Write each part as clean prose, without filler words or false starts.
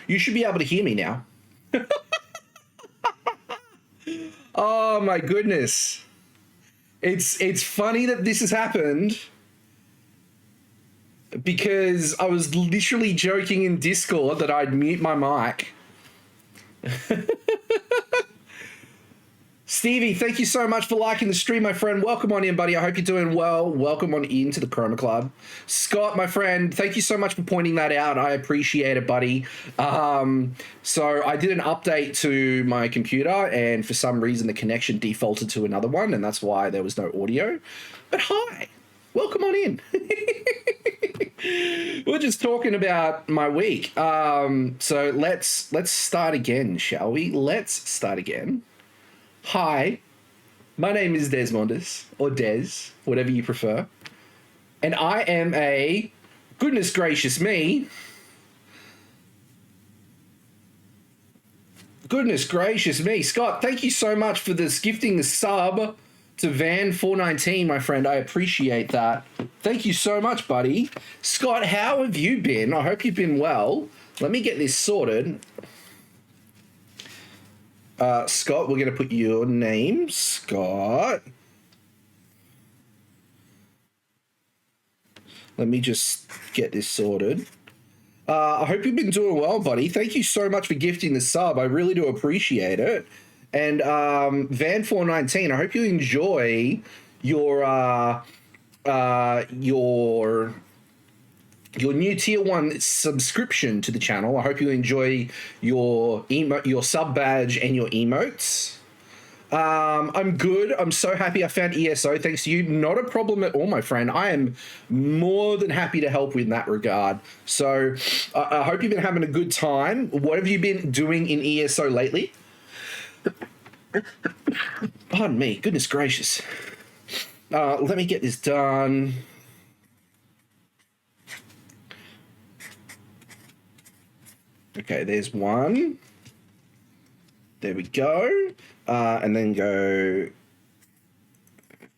You should be able to hear me now. Oh my goodness. It's funny that this has happened because I was literally joking in Discord that I'd mute my mic. Stevie, thank you so much for liking the stream, my friend. Welcome on in, buddy. I hope you're doing well. Welcome on into the Chroma Club. Scott, my friend, thank you so much for pointing that out. I appreciate it, buddy. So I did an update to my computer, and for some reason the connection defaulted to another one, and that's why there was no audio. But hi, welcome on in. We're just talking about my week. So let's start again, shall we? Let's start again. Hi, my name is Desmondus, or Des, whatever you prefer. And I am a, goodness gracious me, Scott, thank you so much for this gifting the sub to Van419, my friend. I appreciate that. Thank you so much, buddy. Scott, how have you been? I hope you've been well. Let me get this sorted. Scott, we're going to put your name, Scott. Let me just get this sorted. I hope you've been doing well, buddy. Thank you so much for gifting the sub. I really do appreciate it. And Van419, I hope you enjoy your new tier 1 subscription to the channel. I hope you enjoy your sub badge and your emotes. I'm good. I'm so happy I found ESO thanks to you. Not a problem at all, my friend. I am more than happy to help in that regard. So I hope you've been having a good time. What have you been doing in ESO lately? Pardon me. Goodness gracious. Let me get this done. Okay, there's one. There we go. And then go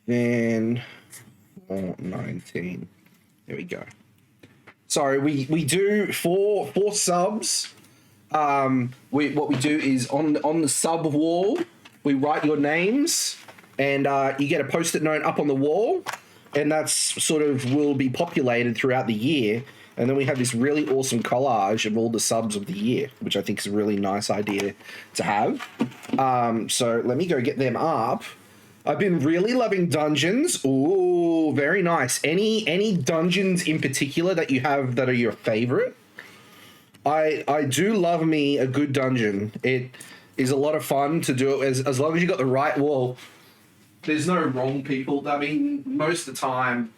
Van 419. There we go. Sorry, we do four subs. What we do is on the sub wall, we write your names, and you get a post-it note up on the wall, and that's sort of will be populated throughout the year. And then we have this really awesome collage of all the subs of the year, which I think is a really nice idea to have. So let me go get them up. I've been really loving dungeons. Ooh, very nice. Any dungeons in particular that you have that are your favorite? I do love me a good dungeon. It is a lot of fun to do it as long as you got the right wall. There's no wrong people. I mean, most of the time,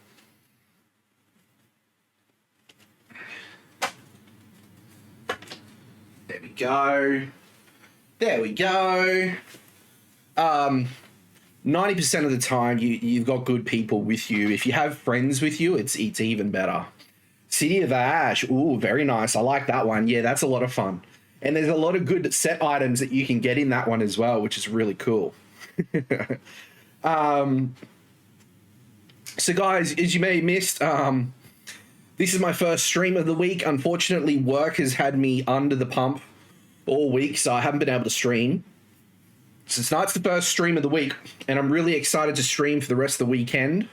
there we go. There we go. 90% of the time, you've got good people with you. If you have friends with you, it's even better. City of Ash. Ooh, very nice. I like that one. Yeah, that's a lot of fun. And there's a lot of good set items that you can get in that one as well, which is really cool. So guys, as you may have missed, this is my first stream of the week. Unfortunately, work has had me under the pump all week, so I haven't been able to stream. So tonight's the first stream of the week, and I'm really excited to stream for the rest of the weekend.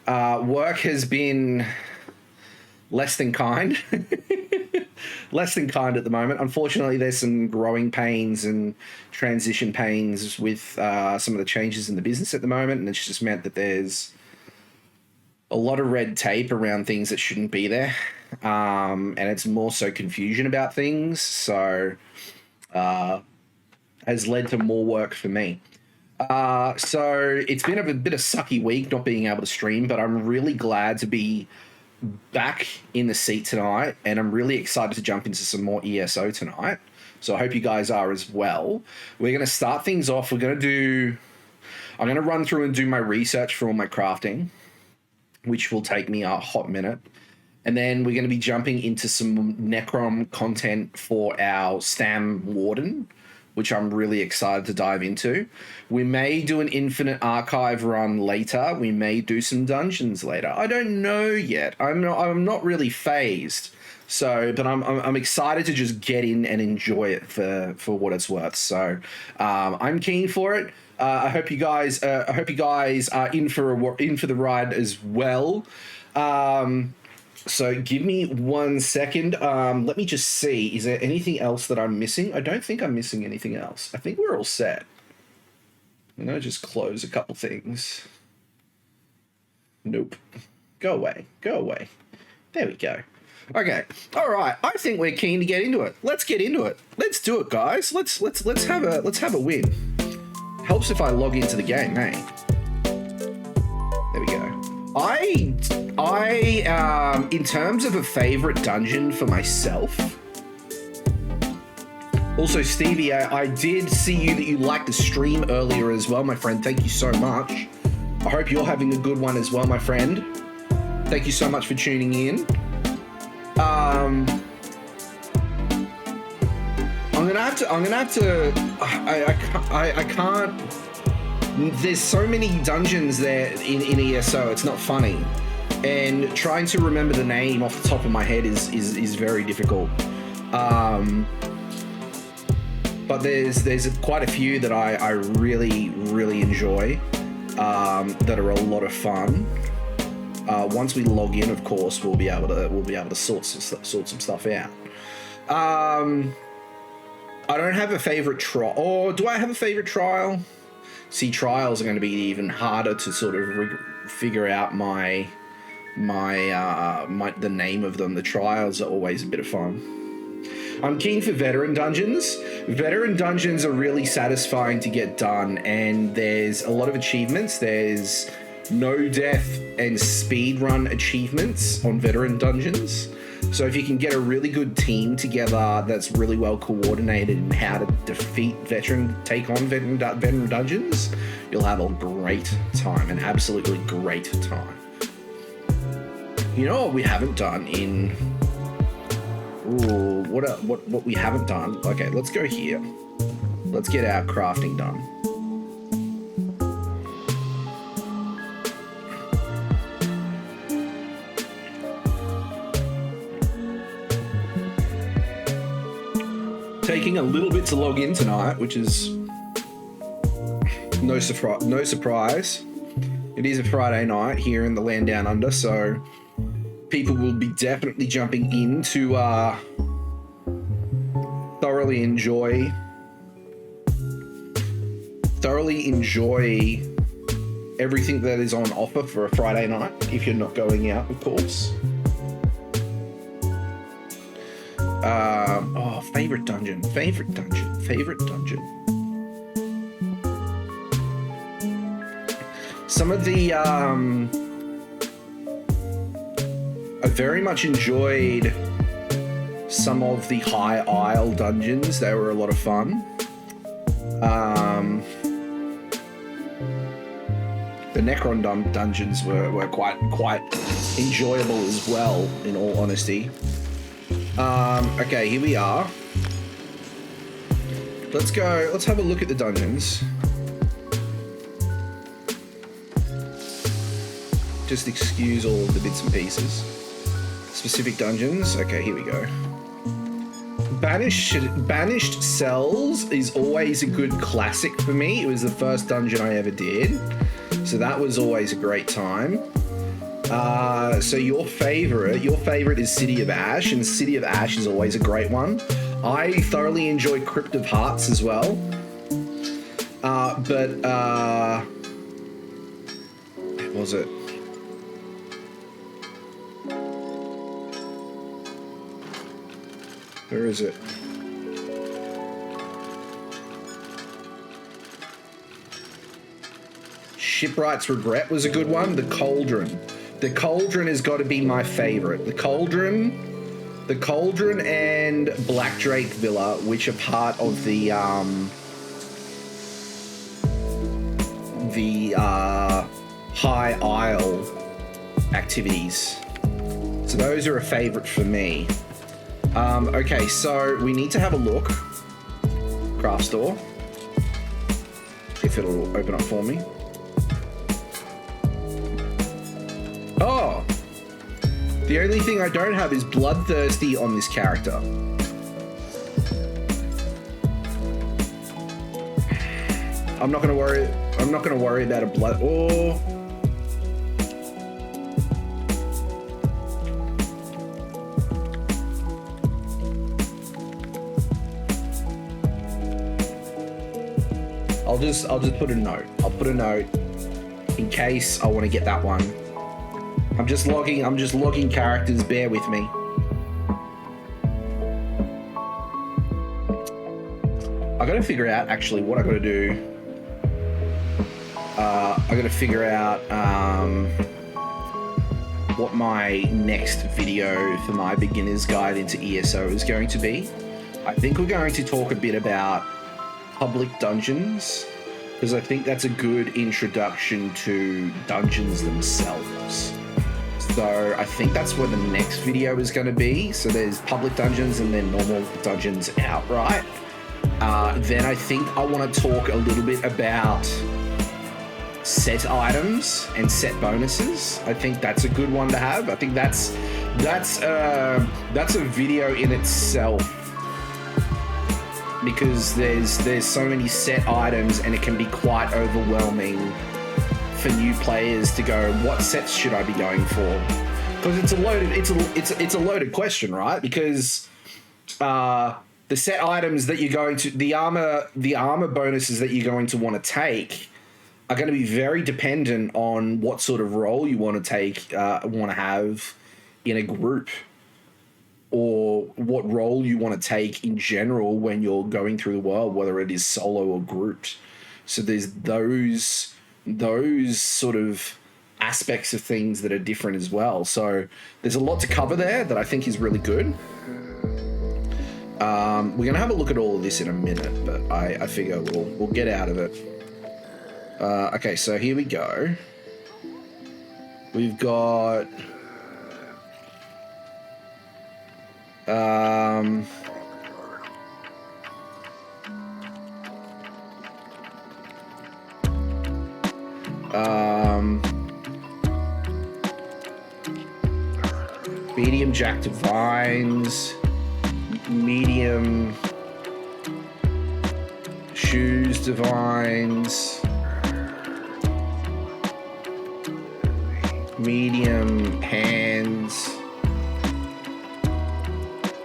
Work has been less than kind. Less than kind at the moment. Unfortunately, there's some growing pains and transition pains with some of the changes in the business at the moment, and it's just meant that there's a lot of red tape around things that shouldn't be there, and it's more so confusion about things, so has led to more work for me. So it's been a bit of sucky week not being able to stream, but I'm really glad to be back in the seat tonight, and I'm really excited to jump into some more ESO tonight. So I hope you guys are as well. We're going to start things off. I'm going to run through and do my research for all my crafting, which will take me a hot minute. And then we're going to be jumping into some Necrom content for our Stam Warden, which I'm really excited to dive into. We may do an Infinite Archive run later. We may do some dungeons later. I don't know yet. I'm not really phased. So, but I'm excited to just get in and enjoy it for what it's worth. So, I'm keen for it. I hope you guys are in for the ride as well. So give me 1 second. Let me just see. Is there anything else that I'm missing? I don't think I'm missing anything else. I think we're all set. I'm gonna just close a couple things. Nope. Go away. Go away. There we go. Okay. All right. I think we're keen to get into it. Let's get into it. Let's do it, guys. Let's have a win. Helps if I log into the game, hey. There we go. I in terms of a favorite dungeon for myself. Also, Stevie, I did see that you liked the stream earlier as well, my friend. Thank you so much. I hope you're having a good one as well, my friend. Thank you so much for tuning in. I'm gonna have to. I can't. There's so many dungeons there in ESO. It's not funny, and trying to remember the name off the top of my head is very difficult. But there's quite a few that I really enjoy. That are a lot of fun. Once we log in, of course, we'll be able to sort some stuff out. I don't have a favorite trial. Or do I have a favorite trial? See, trials are going to be even harder to sort of figure out the name of them. The trials are always a bit of fun. I'm keen for veteran dungeons. Veteran dungeons are really satisfying to get done, and there's a lot of achievements. There's no death and speedrun achievements on veteran dungeons. So if you can get a really good team together that's really well coordinated in how to take on veteran dungeons, you'll have a great time, an absolutely great time. You know what we haven't done in... Ooh, what we haven't done? Okay, let's go here. Let's get our crafting done. Taking a little bit to log in tonight, which is no surprise. It is a Friday night here in the land down under, so people will be definitely jumping in to thoroughly enjoy everything that is on offer for a Friday night, if you're not going out, of course. Favorite dungeon. Some of the I very much enjoyed some of the High Isle dungeons. They were a lot of fun. The Necrom dungeons were quite enjoyable as well, in all honesty. Okay, here we are. Let's go. Let's have a look at the dungeons. Just excuse all of the bits and pieces. Specific dungeons. Okay, here we go. Banished Cells is always a good classic for me. It was the first dungeon I ever did, so that was always a great time. So your favorite is City of Ash, and City of Ash is always a great one. I thoroughly enjoy Crypt of Hearts as well. What was it? Where is it? Shipwright's Regret was a good one. The Cauldron. The Cauldron has got to be my favorite. The Cauldron and Black Drake Villa, which are part of the High Isle activities. So those are a favorite for me. Okay, so we need to have a look. Craft store. If it'll open up for me. The only thing I don't have is bloodthirsty on this character. I'm not gonna worry about a blood. Oh. I'll just put a note. I'll put a note in case I want to get that one. I'm just logging characters, bear with me. I gotta figure out actually what I gotta do. I gotta figure out what my next video for my beginner's guide into ESO is going to be. I think we're going to talk a bit about public dungeons, because I think that's a good introduction to dungeons themselves. So I think that's where the next video is going to be. So there's public dungeons and then normal dungeons outright. Then I think I want to talk a little bit about set items and set bonuses. I think that's a good one to have. I think that's a video in itself, because there's so many set items and it can be quite overwhelming for new players to go, what sets should I be going for? Because it's a loaded question, right? Because the set items that you're going to, the armor bonuses that you're going to want to take are going to be very dependent on what sort of role you want to have in a group, or what role you want to take in general when you're going through the world, whether it is solo or grouped. So there's those sort of aspects of things that are different as well. So there's a lot to cover there that I think is really good. We're going to have a look at all of this in a minute, but I figure we'll get out of it. Okay, so here we go. We've got... medium Jack Divines, medium Shoes Divines, medium Hands,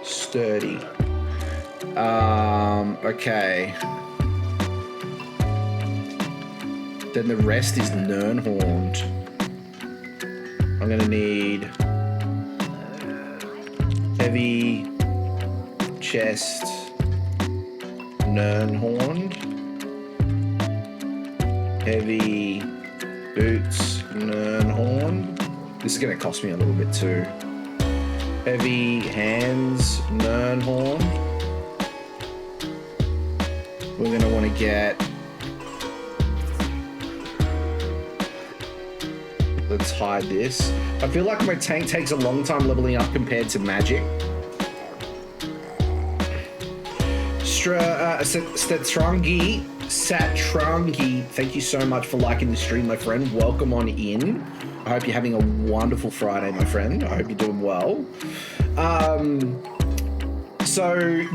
Sturdy. Okay. Then the rest is Nernhorned. I'm gonna need heavy chest, Nernhorned, heavy boots, Nernhorned. This is gonna cost me a little bit too. Heavy hands, Nernhorn. We're gonna want to get. Let's hide this. I feel like my tank takes a long time leveling up compared to magic. Satrangi, thank you so much for liking the stream, my friend. Welcome on in. I hope you're having a wonderful Friday, my friend. I hope you're doing well. So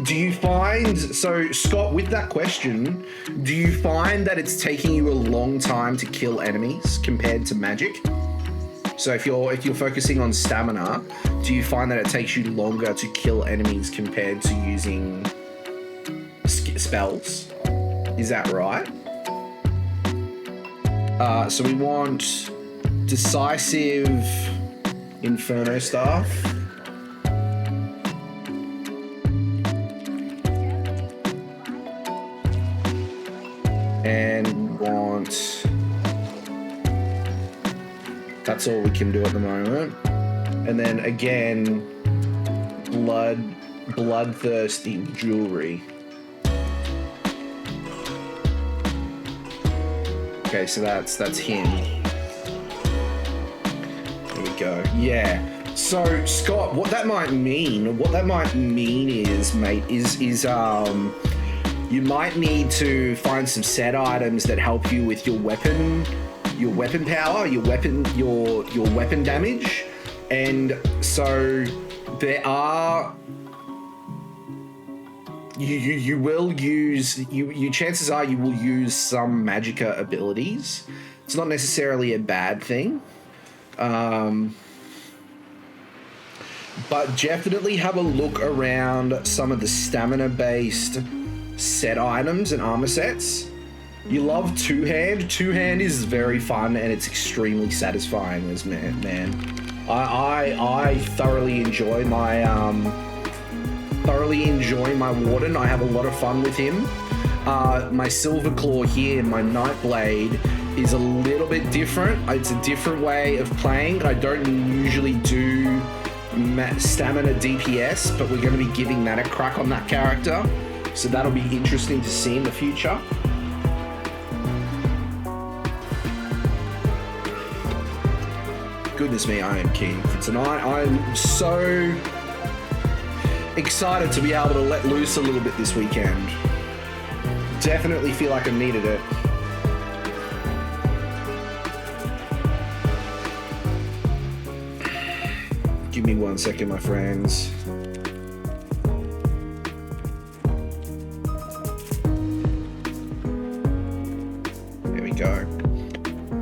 Scott, with that question, do you find that it's taking you a long time to kill enemies compared to magic? So if you're focusing on stamina, do you find that it takes you longer to kill enemies compared to using spells? Is that right? So we want decisive Inferno Staff. And want... That's all we can do at the moment. And then again, bloodthirsty jewelry. Okay, so that's him. There we go. Yeah. So Scott, what that might mean is, mate, is you might need to find some set items that help you with your weapon power, your weapon damage, And so there are, you will use, chances are you will use some magicka abilities. It's not necessarily a bad thing. But definitely have a look around some of the stamina-based set items and armor sets. You love two-hand. Two-hand is very fun and it's extremely satisfying as man. I thoroughly enjoy my warden. I have a lot of fun with him. My silver claw here, my nightblade, is a little bit different. It's a different way of playing. I don't usually do stamina DPS, but we're going to be giving that a crack on that character, so that'll be interesting to see in the future. Goodness me, I am keen for tonight. I'm so excited to be able to let loose a little bit this weekend. Definitely feel like I needed it. Give me 1 second, my friends. There we go.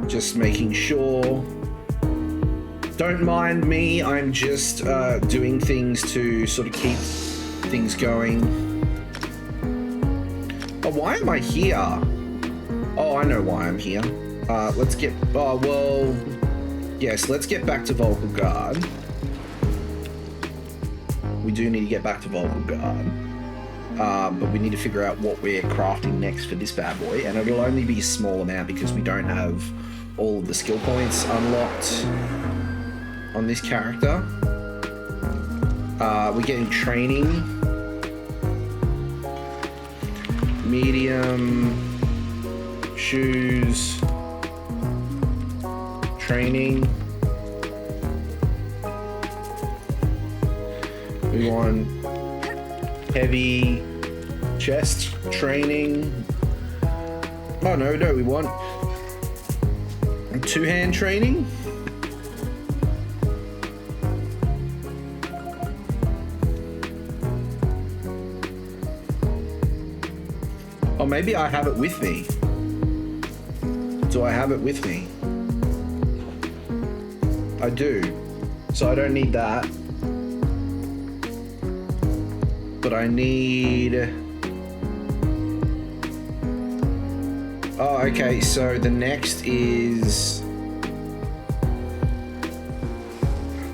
Just making sure. Don't mind me, I'm just doing things to sort of keep things going. Oh, why am I here? Oh, I know why I'm here. Let's get, yes, let's get back to Vocal Guard. We do need to get back to Vocal Guard. But we need to figure out what we're crafting next for this bad boy, and it'll only be a small amount because we don't have all of the skill points unlocked on this character. We're getting training. Medium. Shoes. Training. We want heavy chest training. Oh no, we want two-hand training. Oh, maybe I have it with me. Do I have it with me? I do. So I don't need that. But I need... Oh, okay, so the next is...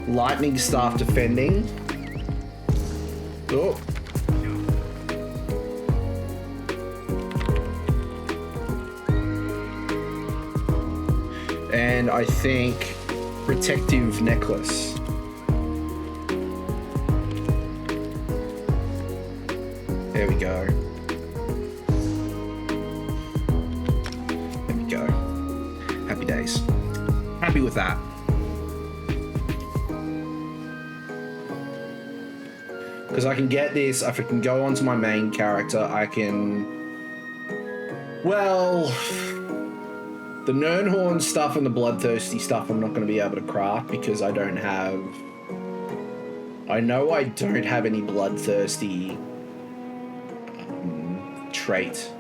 Lightning Staff Defending. Oh. And I think Protective Necklace. There we go. There we go. Happy days. Happy with that. Because I can get this, if I can go onto my main character, I can... Well... The Nernhorn stuff and the Bloodthirsty stuff I'm not going to be able to craft because I don't have... I know I don't have any Bloodthirsty trait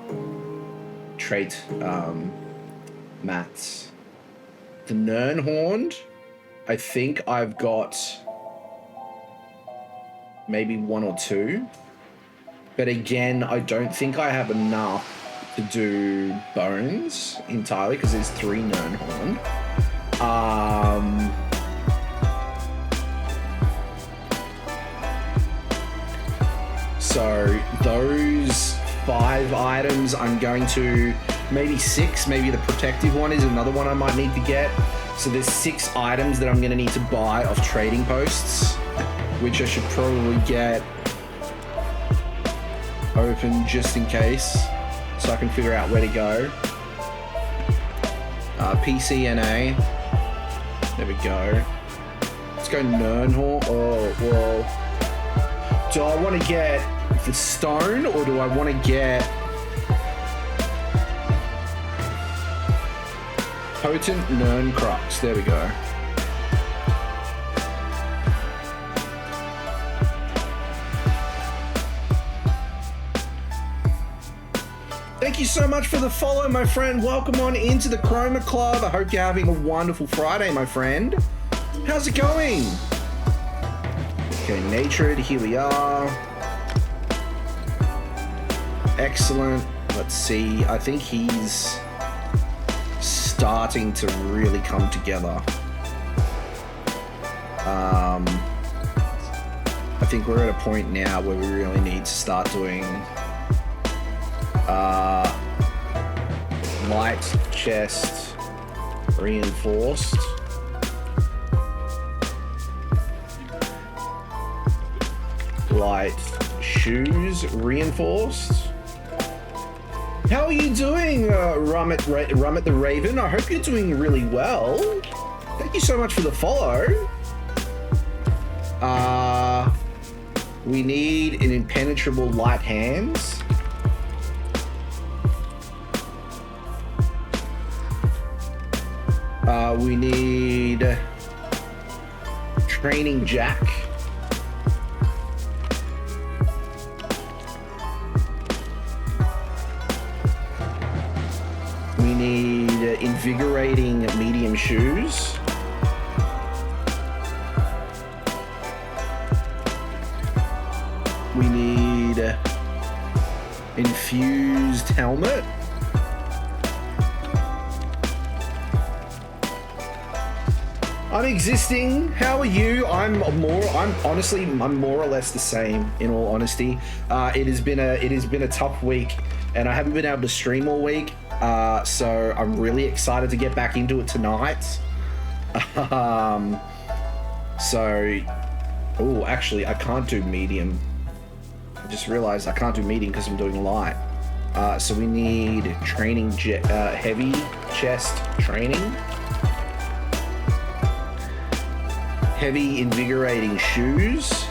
mats. The Nernhorn, I think I've got maybe 1 or 2. But again, I don't think I have enough to do bones entirely because there's 3 Nernhorn. So those 5 items I'm going to, maybe 6, maybe the protective one is another one I might need to get. So there's 6 items that I'm going to need to buy off trading posts, which I should probably get open just in case, so I can figure out where to go. PCNA. There we go. Let's go Nernhorn. Oh, whoa. Do I want to get the stone or do I want to get potent Nern Crux? There we go. Thank you so much for the follow, my friend. Welcome on into the Chroma Club. I hope you're having a wonderful Friday, my friend. How's it going? Okay, natured, here we are. Excellent. Let's see. I think he's starting to really come together. I think we're at a point now where we really need to start doing light chest reinforced. Light shoes reinforced. How are you doing, Rummet the Raven? I hope you're doing really well. Thank you so much for the follow. We need an impenetrable light hands. We need training jack. We need invigorating medium shoes. We need infused helmet. I'm existing. How are you? I'm honestly more or less the same, in all honesty. It has been a tough week, and I haven't been able to stream all week. So I'm really excited to get back into it tonight. Actually, I can't do medium. I just realized I can't do medium because I'm doing light. So we need training heavy chest training. Heavy invigorating shoes.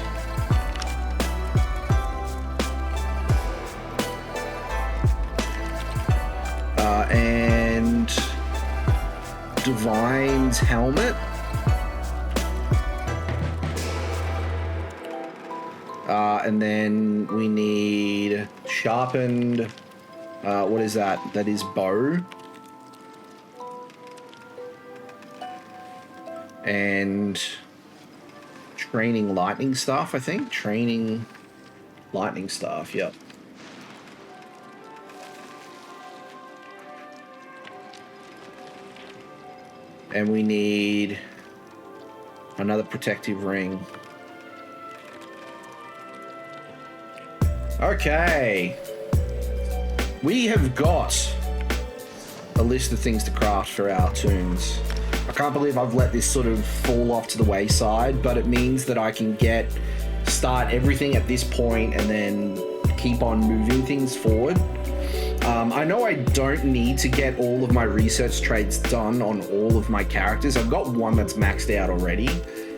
And Divine's helmet. And then we need sharpened, what is that? That is bow. And training lightning staff, I think. Training lightning staff, yep. And we need another protective ring. Okay. We have got a list of things to craft for our toons. I can't believe I've let this sort of fall off to the wayside, but it means that I can start everything at this point and then keep on moving things forward. I know I don't need to get all of my research traits done on all of my characters. I've got one that's maxed out already,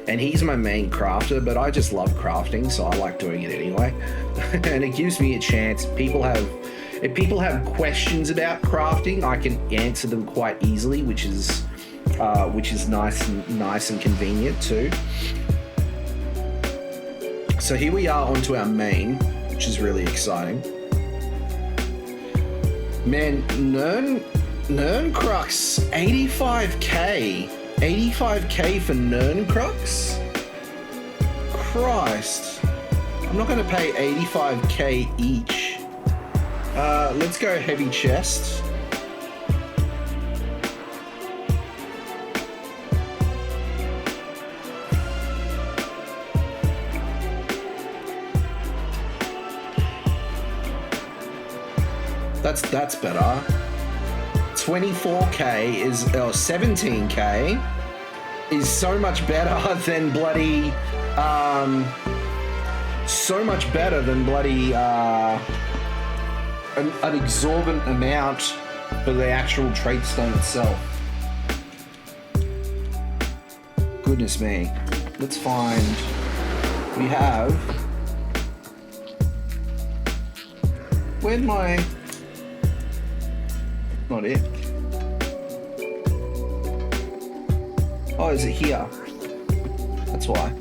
and he's my main crafter, but I just love crafting, so I like doing it anyway. And it gives me a chance. If people have questions about crafting, I can answer them quite easily, which is nice and convenient too. So here we are onto our main, which is really exciting. Man, Nerncrux, 85k. 85k for Nerncrux? Christ. I'm not going to pay 85k each. Let's go heavy chest. That's better. 24k is, 17k is so much better than bloody, an exorbitant amount for the actual trait stone itself. Goodness me. Let's find, we have, where'd my, not it. Oh, is it here? That's why.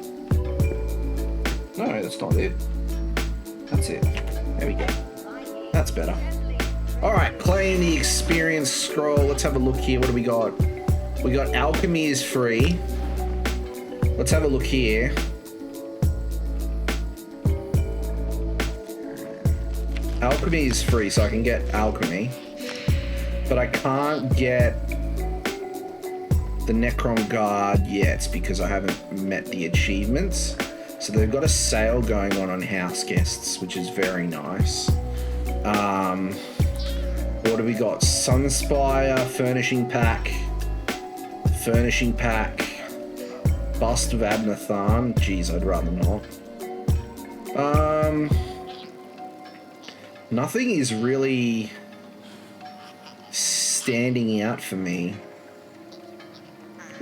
No, that's not it. That's it. There we go. That's better. Alright, claim the experience scroll. Let's have a look here. What do we got? We got alchemy is free. Let's have a look here. Alchemy is free, so I can get alchemy. But I can't get the Necrom guard yet because I haven't met the achievements. So they've got a sale going on house guests, which is very nice. What do we got? Sunspire, furnishing pack, bust of Abnathan. Jeez, I'd rather not. Nothing is really standing out for me.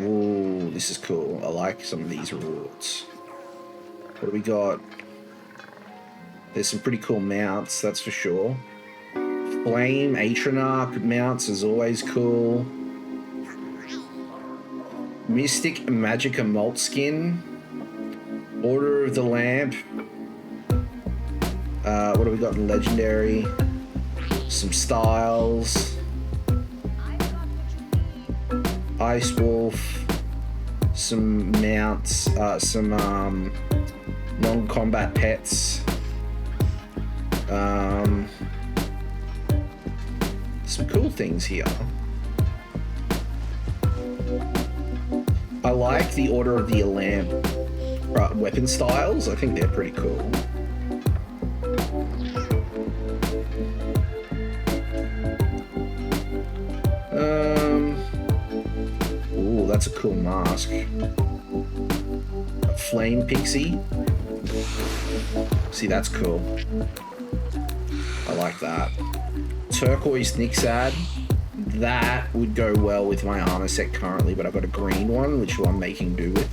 Ooh, this is cool. I like some of these rewards. What do we got? There's some pretty cool mounts, that's for sure. Flame Atronach mounts is always cool. Mystic Magicka Moltskin. Order of the Lamp. What do we got in Legendary? Some styles. Ice Wolf. Some mounts. Some non-combat pets. Some cool things here. I like the Order of the Lamp weapon styles. I think they're pretty cool. Ooh, that's a cool mask. A Flame Pixie. See, that's cool. I like that. Turquoise Nixad. That would go well with my armor set currently, but I've got a green one, which I'm making do with.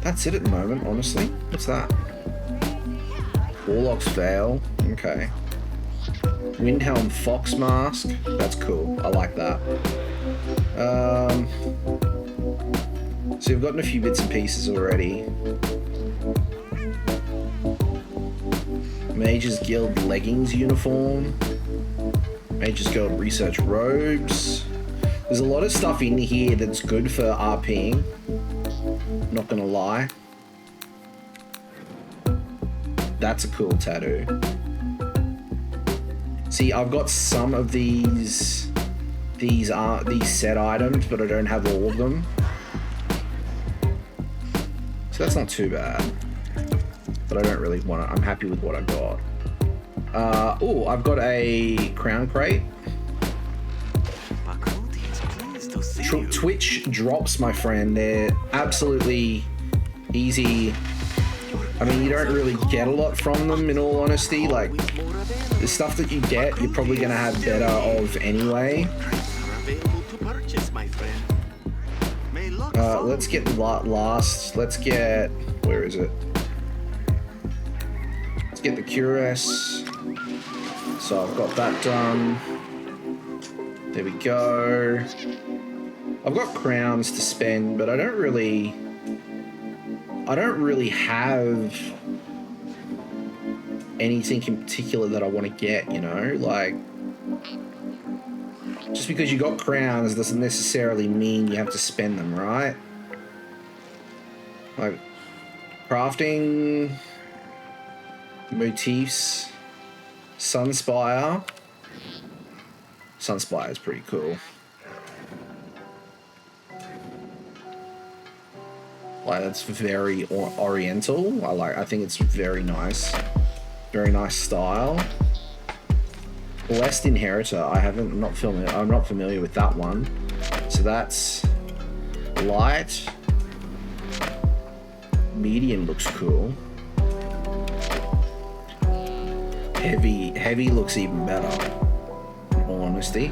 That's it at the moment, honestly. What's that? Warlock's Veil. Okay. Windhelm Fox Mask. That's cool. I like that. So we've gotten a few bits and pieces already. Mage's Guild Leggings Uniform. Mage's Guild Research Robes. There's a lot of stuff in here that's good for RPing. Not gonna lie. That's a cool tattoo. See, I've got some of these set items, but I don't have all of them. So that's not too bad. But I don't really want it. I'm happy with what I got. Oh, I've got a crown crate. Twitch drops, my friend. They're absolutely easy. I mean, you don't really get a lot from them, in all honesty. Like, the stuff that you get, you're probably going to have better of anyway. Let's get last. Let's get... Where is it? Let's get the Cuirass. So I've got that done. There we go. I've got crowns to spend, but I don't really have anything in particular that I want to get, you know? Like, just because you got crowns doesn't necessarily mean you have to spend them, right? Like, crafting motifs, Sunspire. Sunspire is pretty cool. Like, that's very oriental. I think it's very nice. Very nice style. Blessed Inheritor. I'm not familiar with that one. So that's light. Medium looks cool. Heavy looks even better, in all honesty.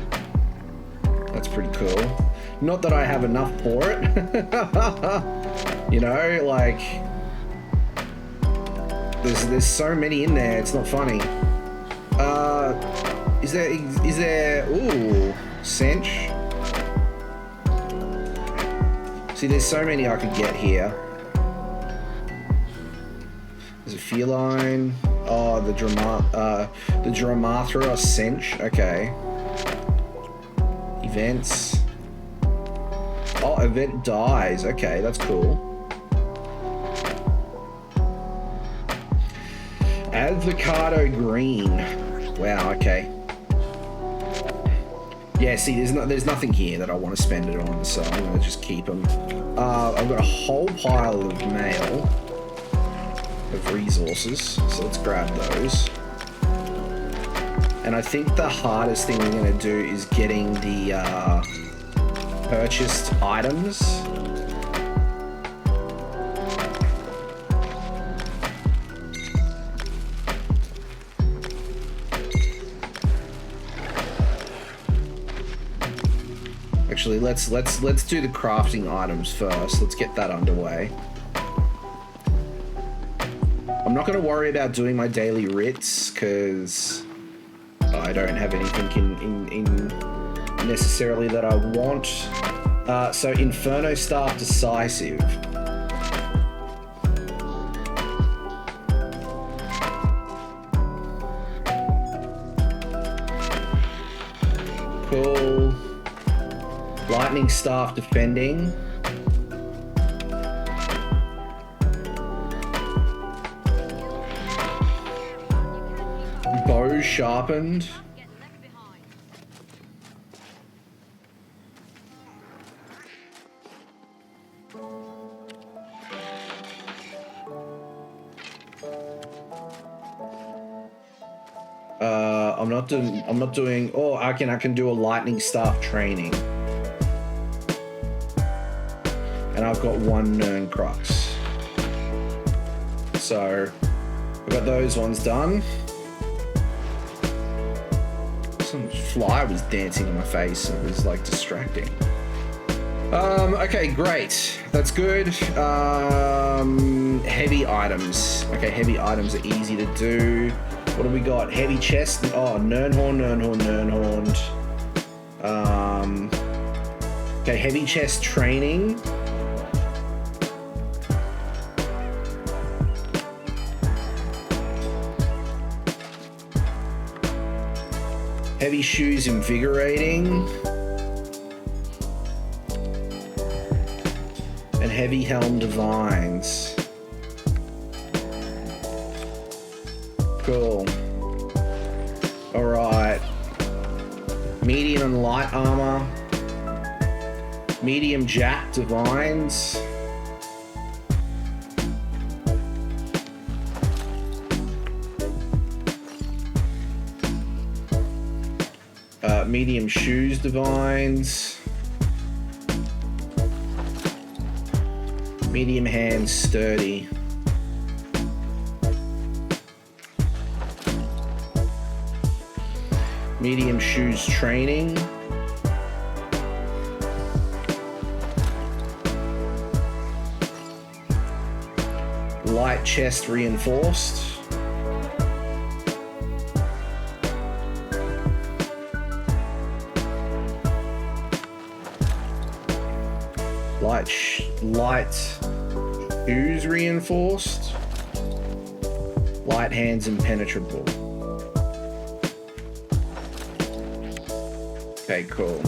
That's pretty cool. Not that I have enough for it. You know, like, there's so many in there, it's not funny. Is there, ooh, cinch. See, there's so many I could get here. There's a feline. Oh, the Dramathra Cinch. Okay. Events. Oh, event dies. Okay, that's cool. Avocado green. Wow. Okay. Yeah. See, there's nothing here that I want to spend it on, so I'm gonna just keep them. I've got a whole pile of mail, of resources, so let's grab those. And I think the hardest thing we're gonna do is getting the purchased items. Actually, let's do the crafting items first. Let's get that underway. I'm not going to worry about doing my daily writs because I don't have anything in necessarily that I want. So Inferno Staff Decisive. Cool. Lightning Staff Defending. Bow Sharpened. I'm not doing. Oh, I can do a lightning staff training, and I've got one Nern Crux, so I've got those ones done. Some fly was dancing on my face. It was like distracting. Okay, great. That's good. Heavy items. Okay, heavy items are easy to do. What do we got? Heavy chest. Oh, Nernhorn. Okay, heavy chest training. Heavy shoes invigorating. And heavy helm divines. Cool. Alright. Medium and light armor. Medium jack divines. Medium shoes divines. Medium hands sturdy. Medium shoes training. Light chest reinforced. Light shoes reinforced. Light hands impenetrable. Okay, cool.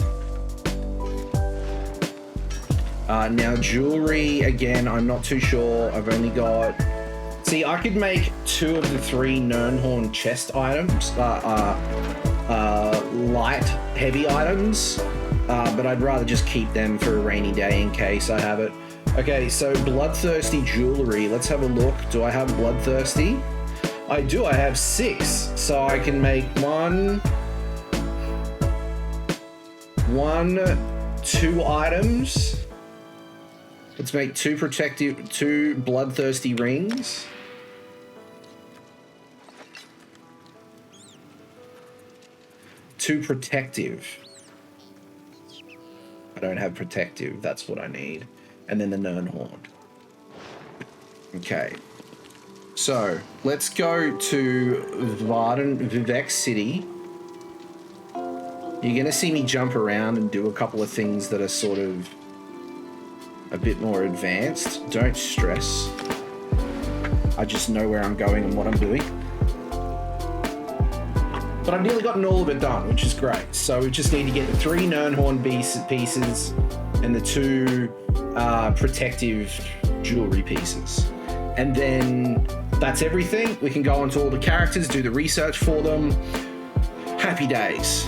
Now jewelry, again, I'm not too sure. I've only got... See, I could make 2 of the 3 Nernhorn chest items, light, heavy items, but I'd rather just keep them for a rainy day in case I have it. Okay, so bloodthirsty jewelry. Let's have a look. Do I have bloodthirsty? I do. I have 6, so I can make 1, 2 items. Let's make 2 bloodthirsty rings. Two protective. I don't have protective. That's what I need. And then the Nernhorn. Okay. So let's go to Vivek City. You're gonna see me jump around and do a couple of things that are sort of a bit more advanced. Don't stress. I just know where I'm going and what I'm doing. But I've nearly gotten all of it done, which is great. So we just need to get the 3 Nernhorn pieces and the 2 protective jewelry pieces. And then that's everything. We can go onto all the characters, do the research for them. Happy days.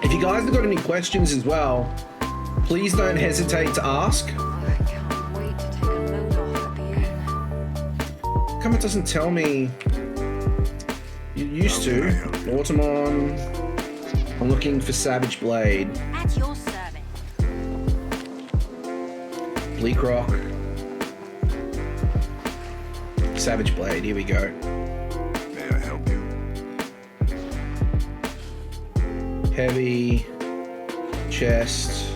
If you guys have got any questions as well, please don't hesitate to ask. I can't wait to take a load off at the inn. Come, it doesn't tell me. You used to. Automon. I'm looking for Savage Blade. At your service. Bleak Rock. Savage Blade, here we go. May I help you? Heavy. Chest.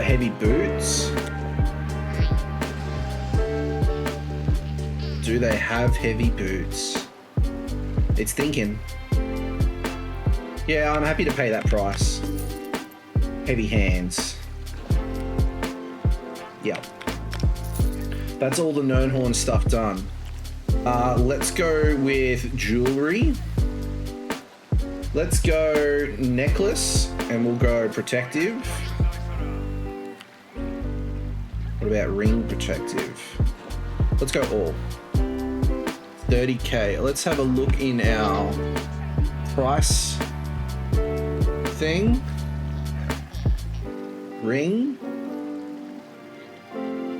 Heavy boots. Do they have heavy boots? It's thinking. Yeah, I'm happy to pay that price. Heavy hands. Yep. That's all the Nernhorn stuff done. Let's go with jewelry. Let's go necklace, and we'll go protective. What about ring protective? Let's go all. 30k. Let's have a look in our price thing. Ring.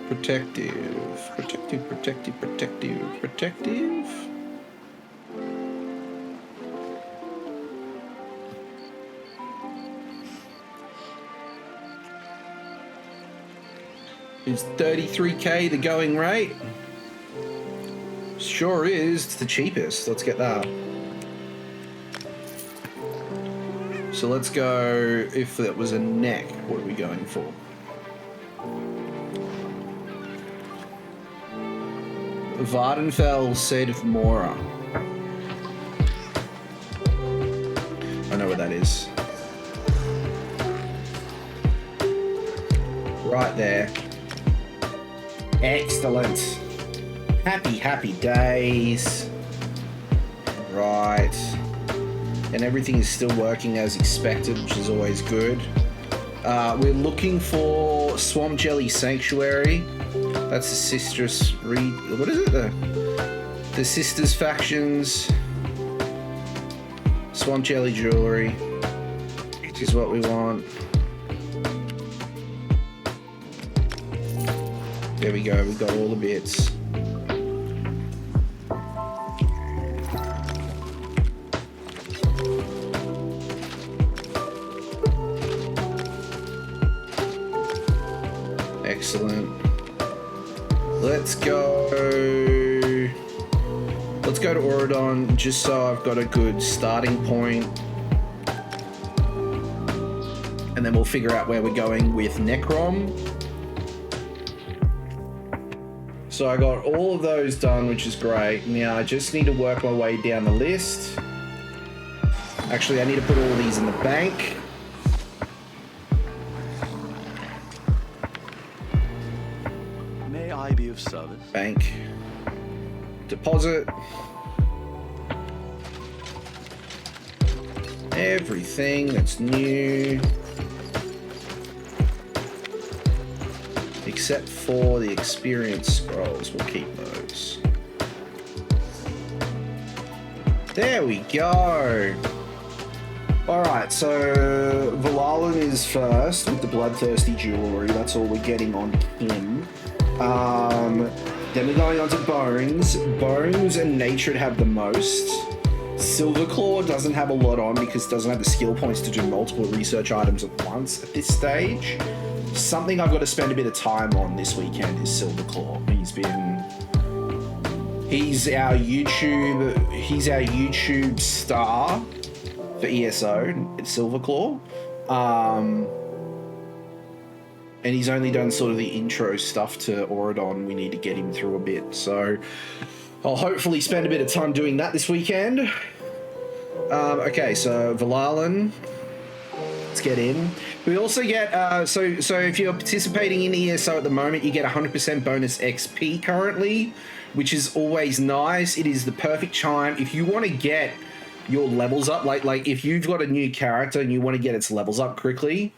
Protective. Protective, protective, protective, protective. Is 33k the going rate? Sure is. It's the cheapest. Let's get that. So let's go, if that was a neck, what are we going for? Vardenfell Seed of Mora. I know where that is. Right there. Excellent. Happy, happy days. Right. And everything is still working as expected, which is always good. We're looking for Swamp Jelly Sanctuary. That's the Sisters what is it? The Sisters factions. Swamp Jelly Jewelry, which is what we want. There we go, we've got all the bits. Excellent. Let's go to Auradon, just so I've got a good starting point. And then we'll figure out where we're going with Necrom. So I got all of those done, which is great. Now I just need to work my way down the list. Actually, I need to put all these in the bank. May I be of service? Bank. Deposit. Everything that's new. Except for the experience scrolls, we'll keep those. There we go. Alright, so Valenwood is first with the Bloodthirsty Jewelry. That's all we're getting on him. Then we're going on to Bones. Bones and Natured have the most. Silverclaw doesn't have a lot on because it doesn't have the skill points to do multiple research items at once at this stage. Something I've got to spend a bit of time on this weekend is Silverclaw. He's our YouTube star for ESO. It's Silverclaw. And he's only done sort of the intro stuff to Auradon. We need to get him through a bit. So I'll hopefully spend a bit of time doing that this weekend. Okay, so Valalan, let's get in. We also get, so if you're participating in ESO at the moment, you get 100% bonus XP currently, which is always nice. It is the perfect time if you want to get your levels up, like if you've got a new character and you want to get its levels up quickly,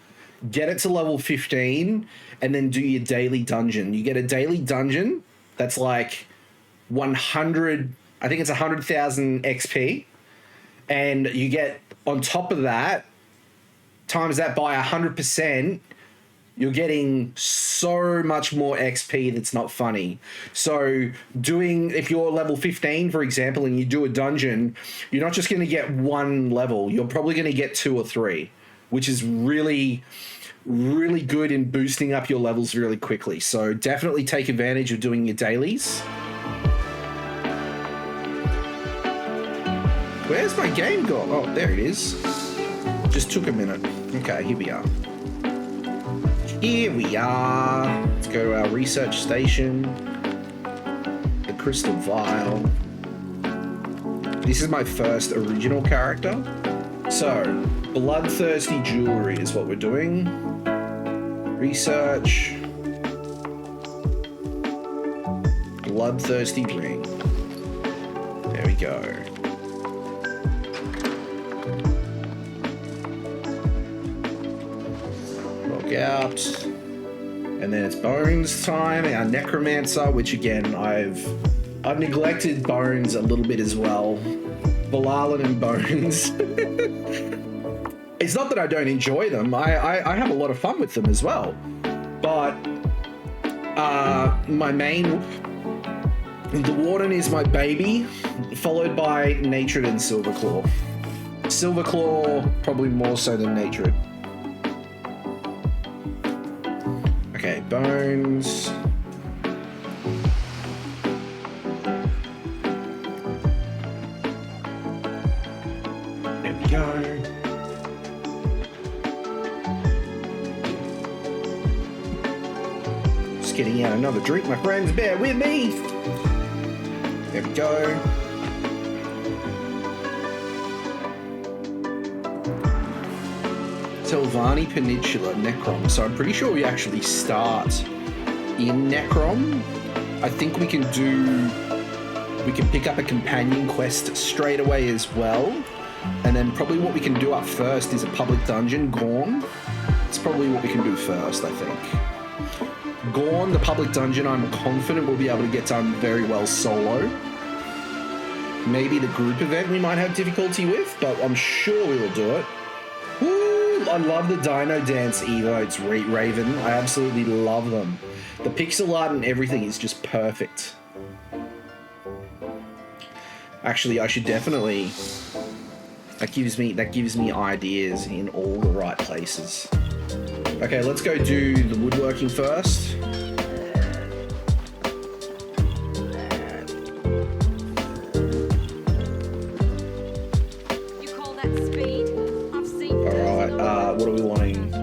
get it to level 15 and then do your daily dungeon. You get a daily dungeon that's like 100, I think it's 100,000 XP, and you get on top of that, times that by 100%, you're getting so much more XP that's not funny. So if you're level 15, for example, and you do a dungeon, you're not just going to get one level, you're probably going to get 2 or 3, which is really, really good in boosting up your levels really quickly. So definitely take advantage of doing your dailies. Where's my game gone? Oh, there it is. Just took a minute. Okay, here we are. Here we are. Let's go to our research station. The crystal vial. This is my first original character. So, bloodthirsty jewelry is what we're doing. Research. Bloodthirsty ring. There we go. Out, and then it's Bones time, our Necromancer, which again I've neglected Bones a little bit as well. Valalan and Bones. It's not that I don't enjoy them. I have a lot of fun with them as well. But my main, the Warden is my baby, followed by Natured and Silverclaw. Silverclaw probably more so than Natured. Okay, Bones. There we go. Just getting out another drink, my friends. Bear with me. There we go. Telvanni Peninsula, Necrom. So I'm pretty sure we actually start in Necrom. I think we can pick up a companion quest straight away as well. And then probably what we can do up first is a public dungeon, Gorn. It's probably what we can do first, I think. Gorn, the public dungeon, I'm confident we'll be able to get done very well solo. Maybe the group event we might have difficulty with, but I'm sure we will do it. I love the Dino Dance emotes, Raven. I absolutely love them. The pixel art and everything is just perfect. Actually, I should definitely... That gives me ideas in all the right places. Okay, let's go do the woodworking first. You call that speed? I've seen. Alright, what are we wanting?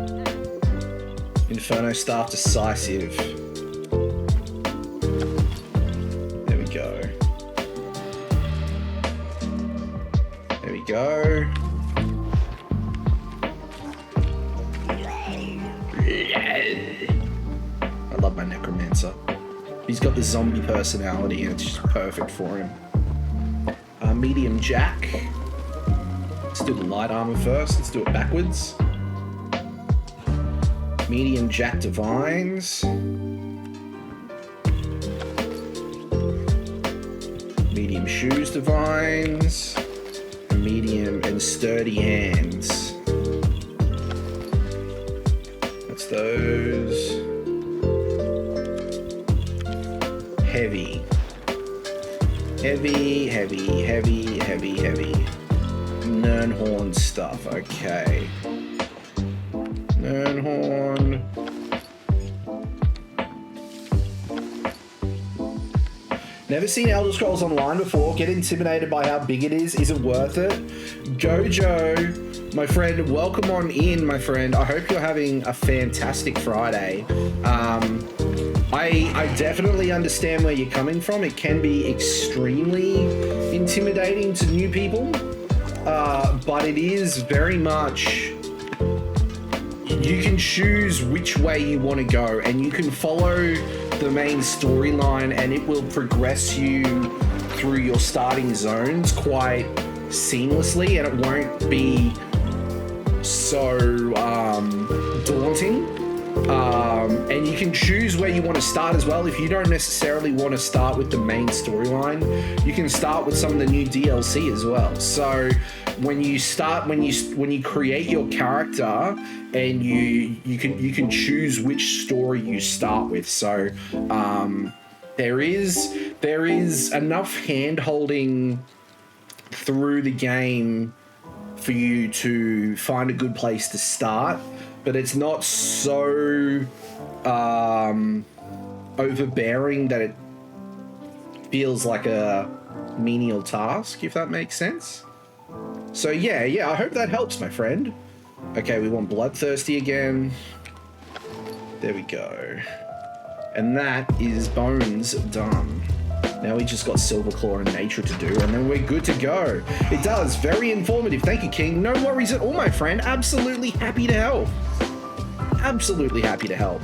Inferno Staff Decisive. There we go. There we go. I love my Necromancer. He's got the zombie personality and it's just perfect for him. Medium Jack. Let's do the light armor first. Let's do it backwards. Medium Jack Divines. Medium Shoes Divines. Medium and Sturdy Hands. That's those. Heavy. Heavy, heavy, heavy, heavy, heavy. Nernhorn stuff, okay. Nernhorn. Never seen Elder Scrolls Online before. Get intimidated by how big it is. Is it worth it? Gojo, my friend, welcome on in, my friend. I hope you're having a fantastic Friday. I definitely understand where you're coming from. It can be extremely intimidating to new people, but it is very much, you can choose which way you want to go, and you can follow the main storyline, and it will progress you through your starting zones quite seamlessly, and it won't be so daunting. And you can choose where you want to start as well. If you don't necessarily want to start with the main storyline, you can start with some of the new DLC as well. So when you create your character, and you can choose which story you start with. So there is enough hand holding through the game for you to find a good place to start, but it's not so overbearing that it feels like a menial task, if that makes sense. So yeah, I hope that helps, my friend. Okay, we want Bloodthirsty again. There we go. And that is Bones done. Now we just got Silverclaw and Nature to do, and then we're good to go. It does. Very informative. Thank you, King. No worries at all, my friend. Absolutely happy to help. Absolutely happy to help.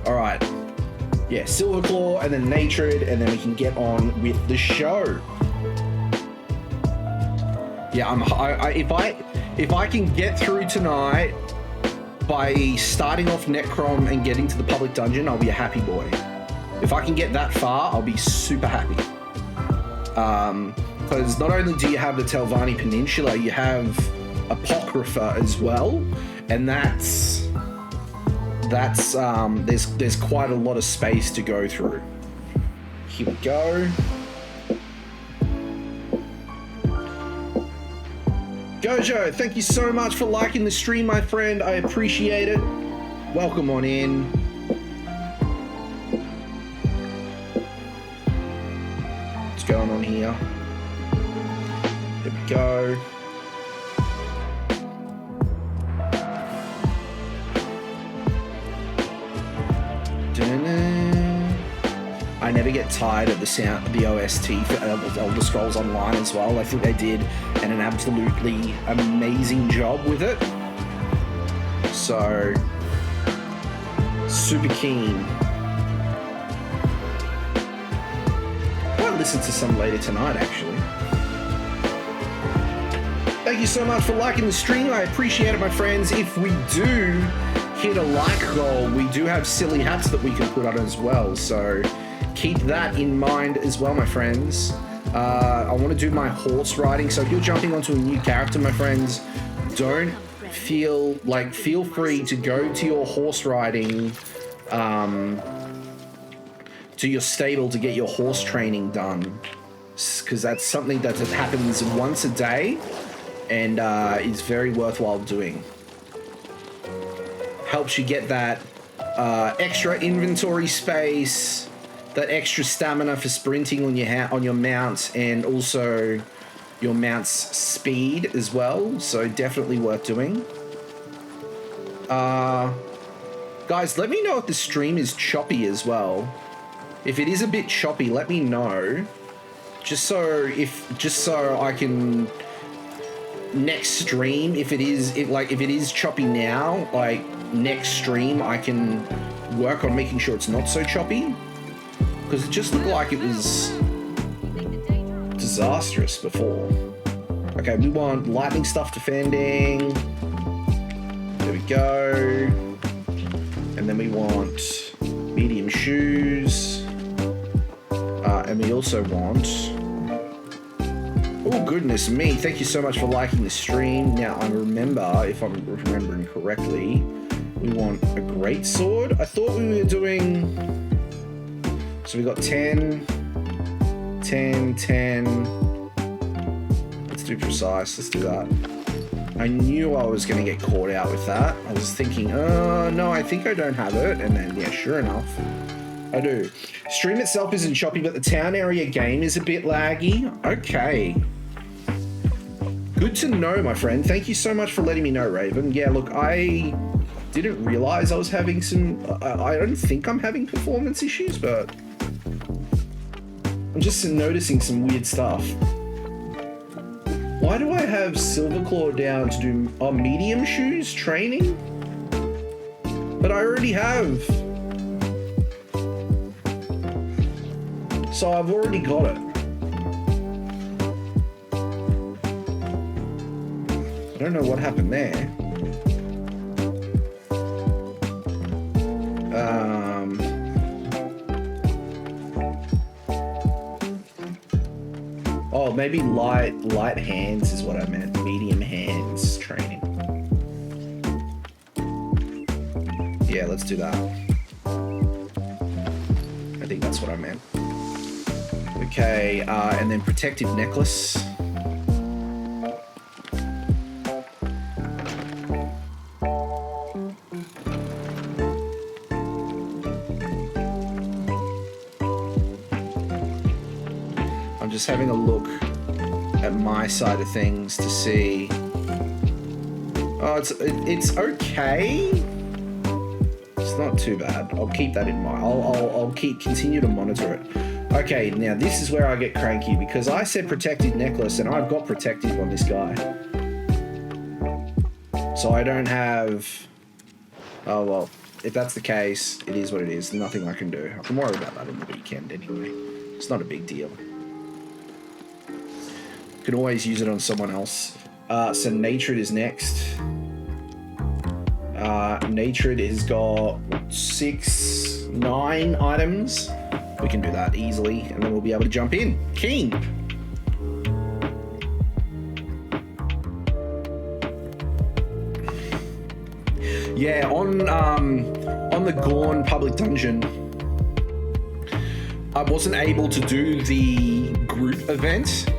All right. Yeah, Silverclaw and then Natured, and then we can get on with the show. Yeah, if I can get through tonight by starting off Necrom and getting to the public dungeon, I'll be a happy boy. If I can get that far, I'll be super happy. Because not only do you have the Telvanni Peninsula, you have Apocrypha as well, and there's quite a lot of space to go through. Here we go. Gojo, thank you so much for liking the stream, my friend. I appreciate it. Welcome on in. What's going on here? There we go. I never get tired of the sound of the OST for Elder Scrolls Online as well. I think they did an absolutely amazing job with it. So, super keen. I might listen to some later tonight, actually. Thank you so much for liking the stream. I appreciate it, my friends. If we do hit a like goal, we do have silly hats that we can put on as well. So keep that in mind as well, my friends. I want to do my horse riding. So if you're jumping onto a new character, my friends, feel free to go to your horse riding, to your stable to get your horse training done. Because that's something that happens once a day and is very worthwhile doing. Helps you get that extra inventory space, that extra stamina for sprinting on your mounts, and also your mount's speed as well. So definitely worth doing. Guys, let me know if the stream is choppy as well. If it is a bit choppy, let me know. Just so I can next stream, if it is choppy now, like next stream I can work on making sure it's not so choppy, because it just looked like it was disastrous before. Okay, we want lightning stuff defending. There we go. And then we want medium shoes. And we also want... Oh, goodness me. Thank you so much for liking the stream. Now, I remember, if I'm remembering correctly, we want a great sword. I thought we were doing... So we got 10, 10, 10. Let's do precise. Let's do that. I knew I was going to get caught out with that. I was thinking, no, I think I don't have it. And then, yeah, sure enough, I do. Stream itself isn't choppy, but the town area game is a bit laggy. Okay. Good to know, my friend. Thank you so much for letting me know, Raven. Yeah, look, I didn't realize I was having some... I don't think I'm having performance issues, but... I'm just noticing some weird stuff. Why do I have Silverclaw down to do medium shoes training? But I already have. So I've already got it. I don't know what happened there. Oh, maybe light hands is what I meant. Medium hands training. Yeah, let's do that. I think that's what I meant. Okay, and then protective necklace. I'm just having a look at my side of things to see. Oh, it's okay. It's not too bad. I'll keep that in mind. I'll continue to monitor it. Okay, now this is where I get cranky because I said protective necklace and I've got protective on this guy. So I don't have... Oh well, if that's the case, it is what it is. Nothing I can do. I can worry about that on the weekend anyway. It's not a big deal. Can always use it on someone else. So Natured is next. Natured has got 9 items. We can do that easily, and then we'll be able to jump in. Keen. Yeah, on the Gorn public dungeon, I wasn't able to do the group event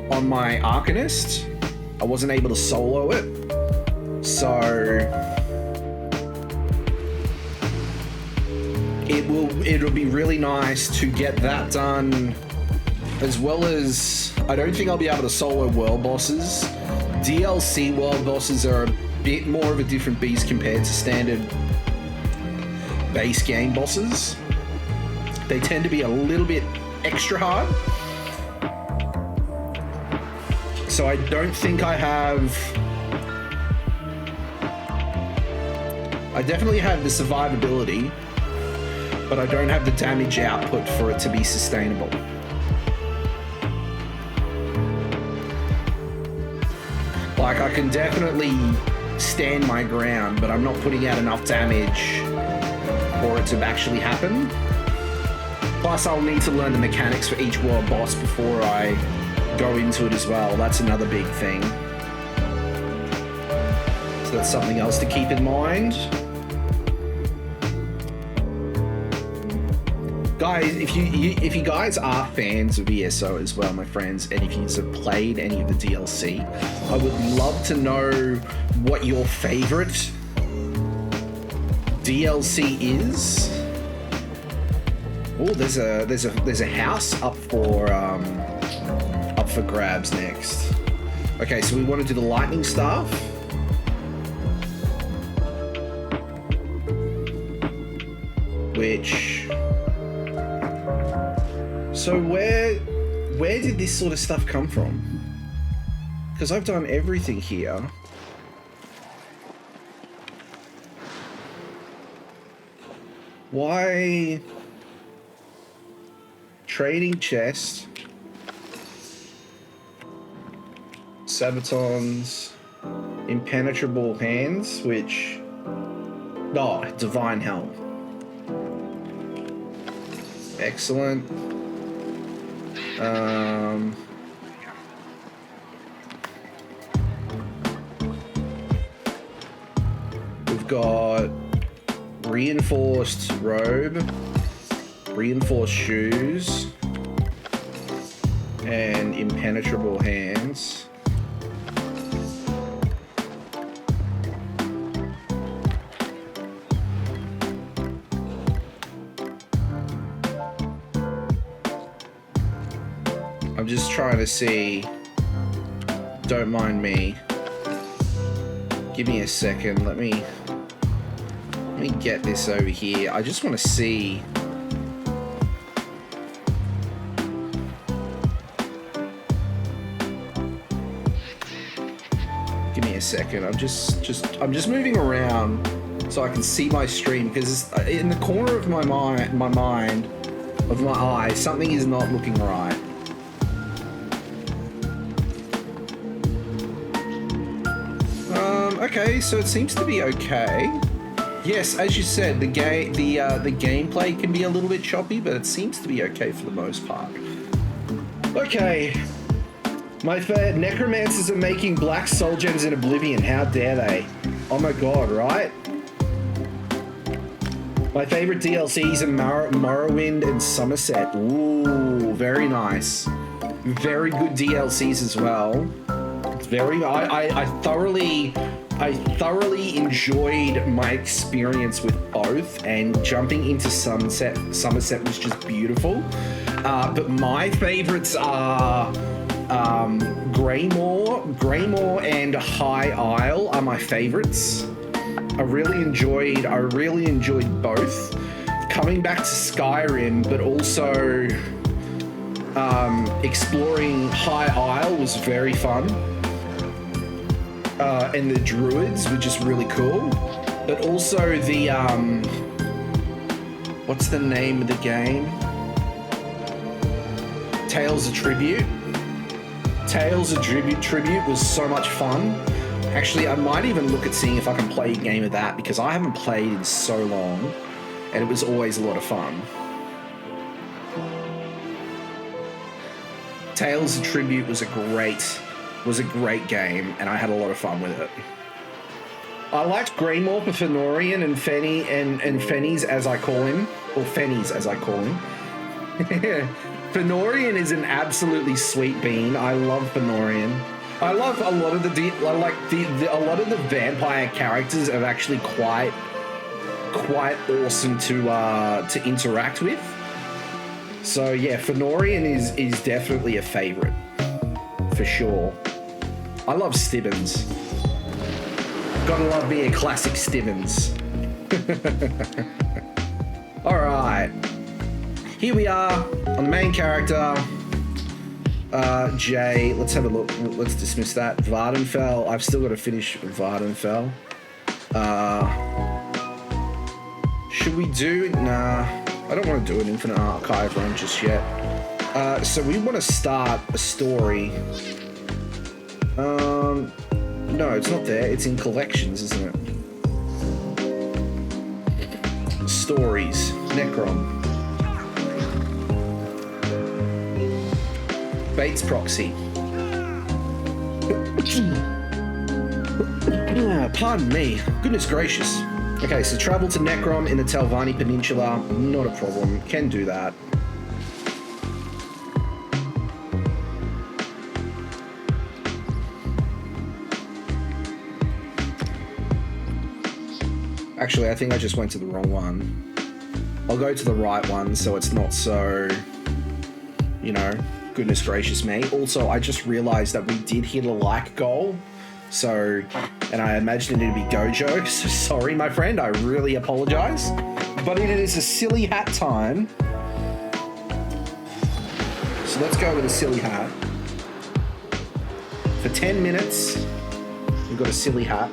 on my Arcanist. I wasn't able to solo it, so it'll be really nice to get that done, as well as I don't think I'll be able to solo world bosses. DLC world bosses are a bit more of a different beast compared to standard base game bosses. They tend to be a little bit extra hard. So I don't think I have... I definitely have the survivability, but I don't have the damage output for it to be sustainable. Like, I can definitely stand my ground, but I'm not putting out enough damage for it to actually happen. Plus, I'll need to learn the mechanics for each world boss before I go into it as well. That's another big thing. So that's something else to keep in mind. Guys, if you guys are fans of ESO as well, my friends, and if you have played any of the DLC, I would love to know what your favorite DLC is. Oh, there's a house up for grabs next. Okay, so we want to do the lightning staff. Which... So where did this sort of stuff come from? Because I've done everything here. Why... Trading chest... Sabatons, impenetrable hands, which... Oh, divine helm. Excellent. We've got reinforced robe, reinforced shoes, and impenetrable hands. I'm just trying to see. Don't mind me. Give me a second. Let me Let me get this over here. I just want to see. Give me a second. I'm just moving around so I can see my stream, because in the corner of my mind, of my eye, something is not looking right. Okay, so it seems to be okay. Yes, as you said, the gameplay can be a little bit choppy, but it seems to be okay for the most part. Okay. My favorite necromancers are making black soul gems in Oblivion. How dare they? Oh my god, right? My favorite DLCs are Morrowind and Somerset. Ooh, very nice. Very good DLCs as well. It's very. I thoroughly enjoyed my experience with both, and jumping into Somerset was just beautiful. But my favorites are Greymore and High Isle are my favorites. I really enjoyed both. Coming back to Skyrim, but also exploring High Isle was very fun. And the druids were just really cool. But also the what's the name of the game? Tales of Tribute. Tales of Tribute was so much fun. Actually, I might even look at seeing if I can play a game of that, because I haven't played in so long, and it was always a lot of fun. Tales of Tribute was a great game, and I had a lot of fun with it. I liked Greymore for Fenorian and Fennies as I call him, or Fennies as I call him. Fenorian is an absolutely sweet bean. I love Fenorian. I love a lot of a lot of the vampire characters are actually quite awesome to interact with. So yeah, Fenorian is definitely a favorite for sure. I love Stibbons. Gotta love me a classic Stibbons. All right, here we are on the main character. Jay, let's have a look. Let's dismiss that. Vardenfell. I've still got to finish Vardenfell. Should we do? Nah, I don't want to do an Infinite Archive run just yet. So we want to start a story. No, it's not there. It's in collections, isn't it? Stories. Necrom. Bates Proxy. Pardon me. Goodness gracious. Okay, so travel to Necrom in the Telvanni Peninsula. Not a problem. Can do that. Actually, I think I just went to the wrong one. I'll go to the right one so it's not so, you know, goodness gracious me. Also, I just realized that we did hit a like goal. So, and I imagined it to be Gojo. So sorry, my friend. I really apologize. But it is a silly hat time. So let's go with a silly hat. For 10 minutes, we've got a silly hat.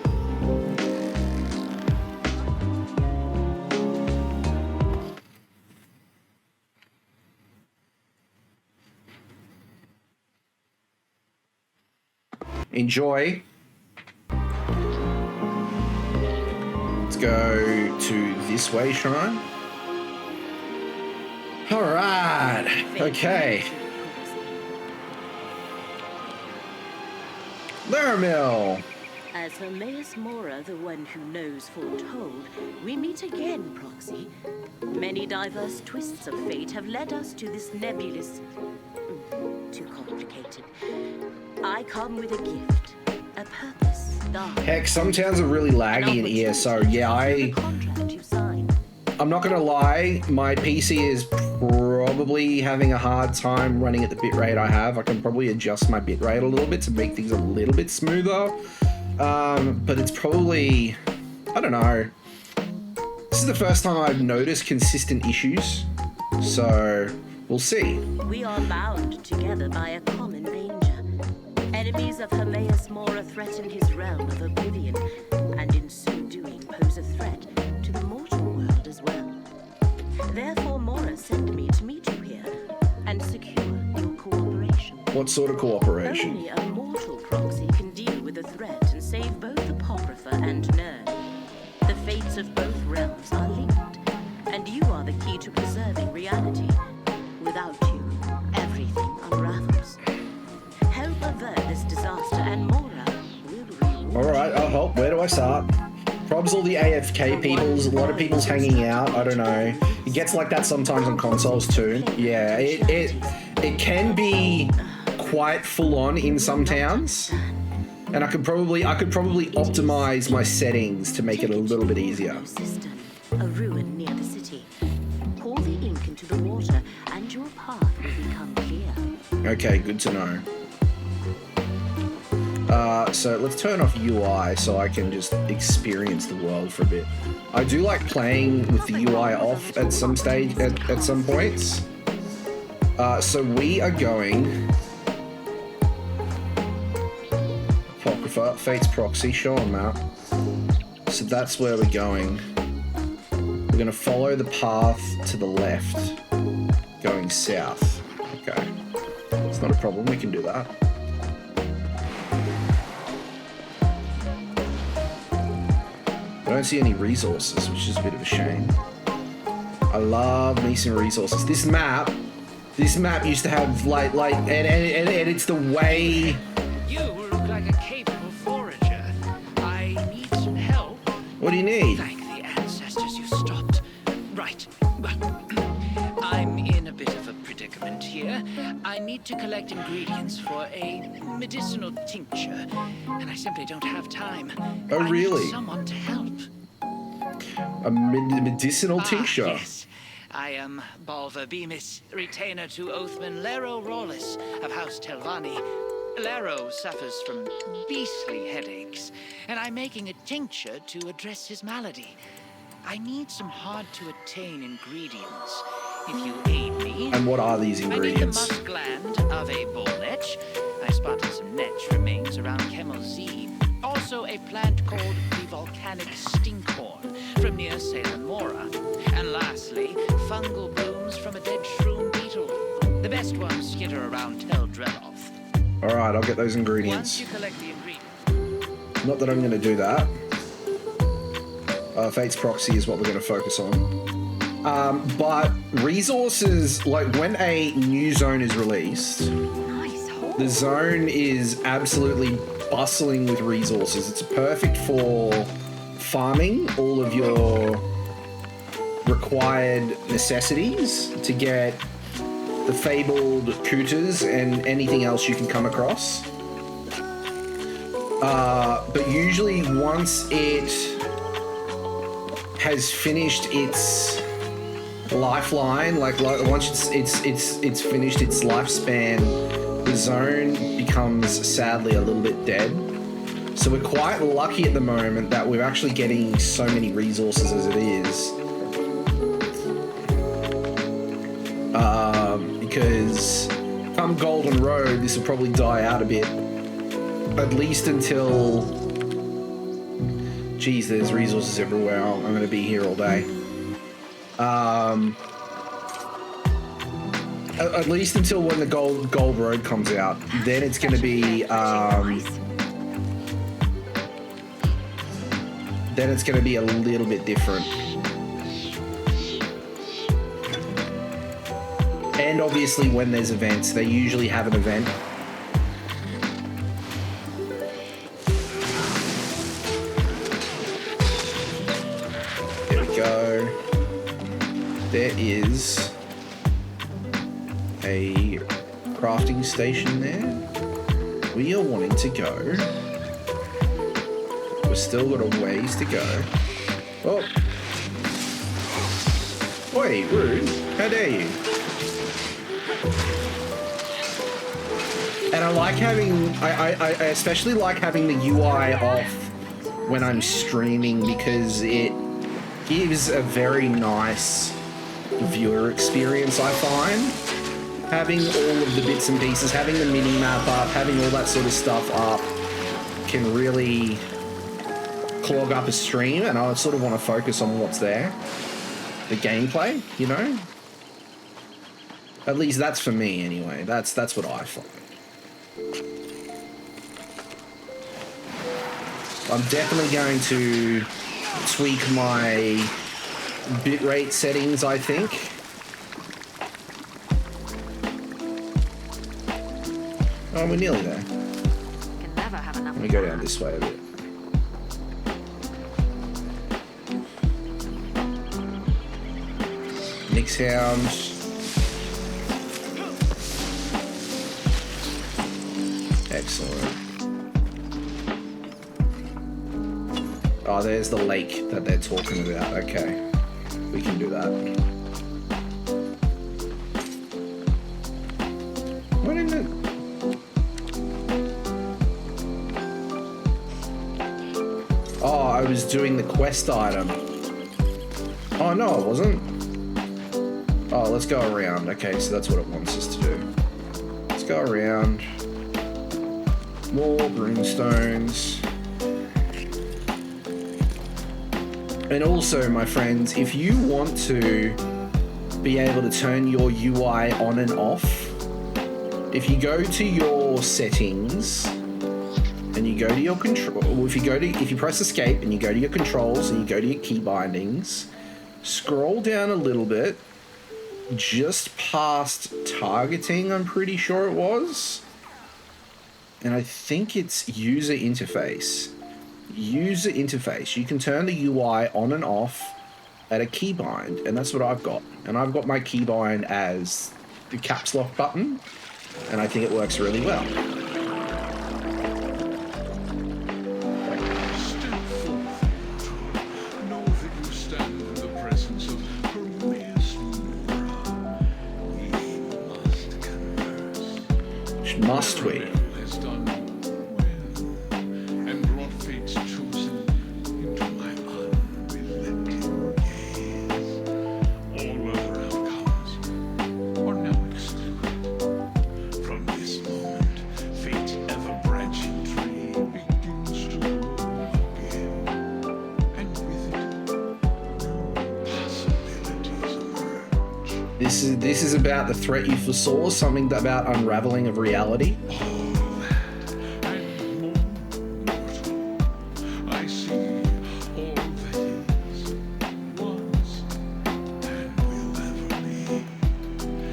Enjoy. Let's go to this way, Shrine. All right. Okay. Laramil. As Hermaeus Mora, the one who knows foretold, we meet again, Proxy. Many diverse twists of fate have led us to this nebulous... too complicated. I come with a gift, a purpose. Heck, some towns are really laggy in ESO. Yeah, I'm not gonna lie, my PC is probably having a hard time running at the bitrate I have. I can probably adjust my bitrate a little bit to make things a little bit smoother. But it's probably, I don't know. This is the first time I've noticed consistent issues, so we'll see. We are bound together by a common danger. Enemies of Hermaeus Mora threaten his realm of oblivion, and in so doing pose a threat to the mortal world as well. Therefore, Mora sent me to meet you here and secure your cooperation. What sort of cooperation? Only a mortal proxy can deal with the threat and save both Apocrypha and Nerd. The fates of both realms are linked, and you are the key to preserving reality. Without you, everything unravels. Help avert this disaster, and Mora will reward Alright, I'll help. Where do I start? Probs all the AFK peoples, a lot of people's hanging out, I don't know. It gets like that sometimes on consoles too. Yeah, it can be quite full on in some towns. And I could probably optimize my settings to make it a little bit easier. Cistern, a ruin near the city. Pour the ink into the water, and your path will become clear. Okay, good to know. So let's turn off UI so I can just experience the world for a bit. I do like playing with the UI off at some stage, at some points. So we are going... Apocrypha, Fate's Proxy, show on map. So that's where we're going. We're going to follow the path to the left, going south. Okay. It's not a problem, we can do that. I don't see any resources, which is a bit of a shame. I love me some resources. This map used to have and it's the way. You look like a capable forager. I need some help. What do you need? Like the ancestors you stopped. Right. Well, I'm in a bit of a predicament here. I need to collect ingredients for a medicinal tincture, and I simply don't have time. Oh, really? I need someone to help. A medicinal tincture. Yes. I am Balva Bemis, retainer to Oathman Lero Rawless of House Telvanni. Lero suffers from beastly headaches, and I'm making a tincture to address his malady. I need some hard-to-attain ingredients. If you aid me... And what are these ingredients? I need the musk gland of a bull netch. I spotted some netch remains around Kemmel Z. Also a plant called the volcanic stinkhorn from near Salem Mora. And lastly, fungal blooms from a dead shroom beetle. The best ones skitter around Tel Dreloth. Alright, I'll get those ingredients. Once you collect the ingredients... Not that I'm going to do that. Fate's Proxy is what we're going to focus on. But resources, like when a new zone is released, the zone is absolutely bustling with resources. It's perfect for farming all of your required necessities to get the fabled cooters and anything else you can come across. But usually once it has finished its lifeline, like once it's finished its lifespan, the zone becomes sadly a little bit dead. So we're quite lucky at the moment that we're actually getting so many resources as it is. Because come Golden Road, this will probably die out a bit. At least until... Geez, there's resources everywhere. I'm going to be here all day. At least until when the Gold Road comes out. Then it's going to be... then it's going to be a little bit different. And obviously when there's events, they usually have an event. There we go. There is a crafting station there. We are wanting to go. We've still got a ways to go. Oh. Oi, rude. How dare you? And I like having, I especially like having the UI off when I'm streaming because it gives a very nice viewer experience, I find. Having all of the bits and pieces, having the mini map up, having all that sort of stuff up can really clog up a stream, and I sort of want to focus on what's there. The gameplay, you know? At least that's for me anyway. That's what I find. I'm definitely going to tweak my bitrate settings, I think. Oh, we're nearly there. Can never have enough. Let me go down this way a bit. Nix Hound. Excellent. Oh, there's the lake that they're talking about. Okay. We can do that. Why didn't it? Oh, I was doing the quest item. Oh, no, it wasn't. Oh, let's go around. Okay, so that's what it wants us to do. Let's go around. More runestones. And also, my friends, if you want to be able to turn your UI on and off, if you go to your settings and you go to your control, if you press escape and you go to your controls and you go to your key bindings, scroll down a little bit, just past targeting, I'm pretty sure it was. And I think it's user interface. User interface. You can turn the UI on and off at a keybind, and that's what I've got. And I've got my keybind as the caps lock button, and I think it works really well. Step forth, know that you stand in the presence of Hermes Mora. We must converse. Must we? Has done well, and brought fate's chosen into my unrelenting gaze. All other outcomes are now excluded. From this moment, fate's ever-branching tree begins to grow again, and with it, possibilities emerge. This is about the threat you foresaw, something about unraveling of reality. I see all that is, was, and will ever be.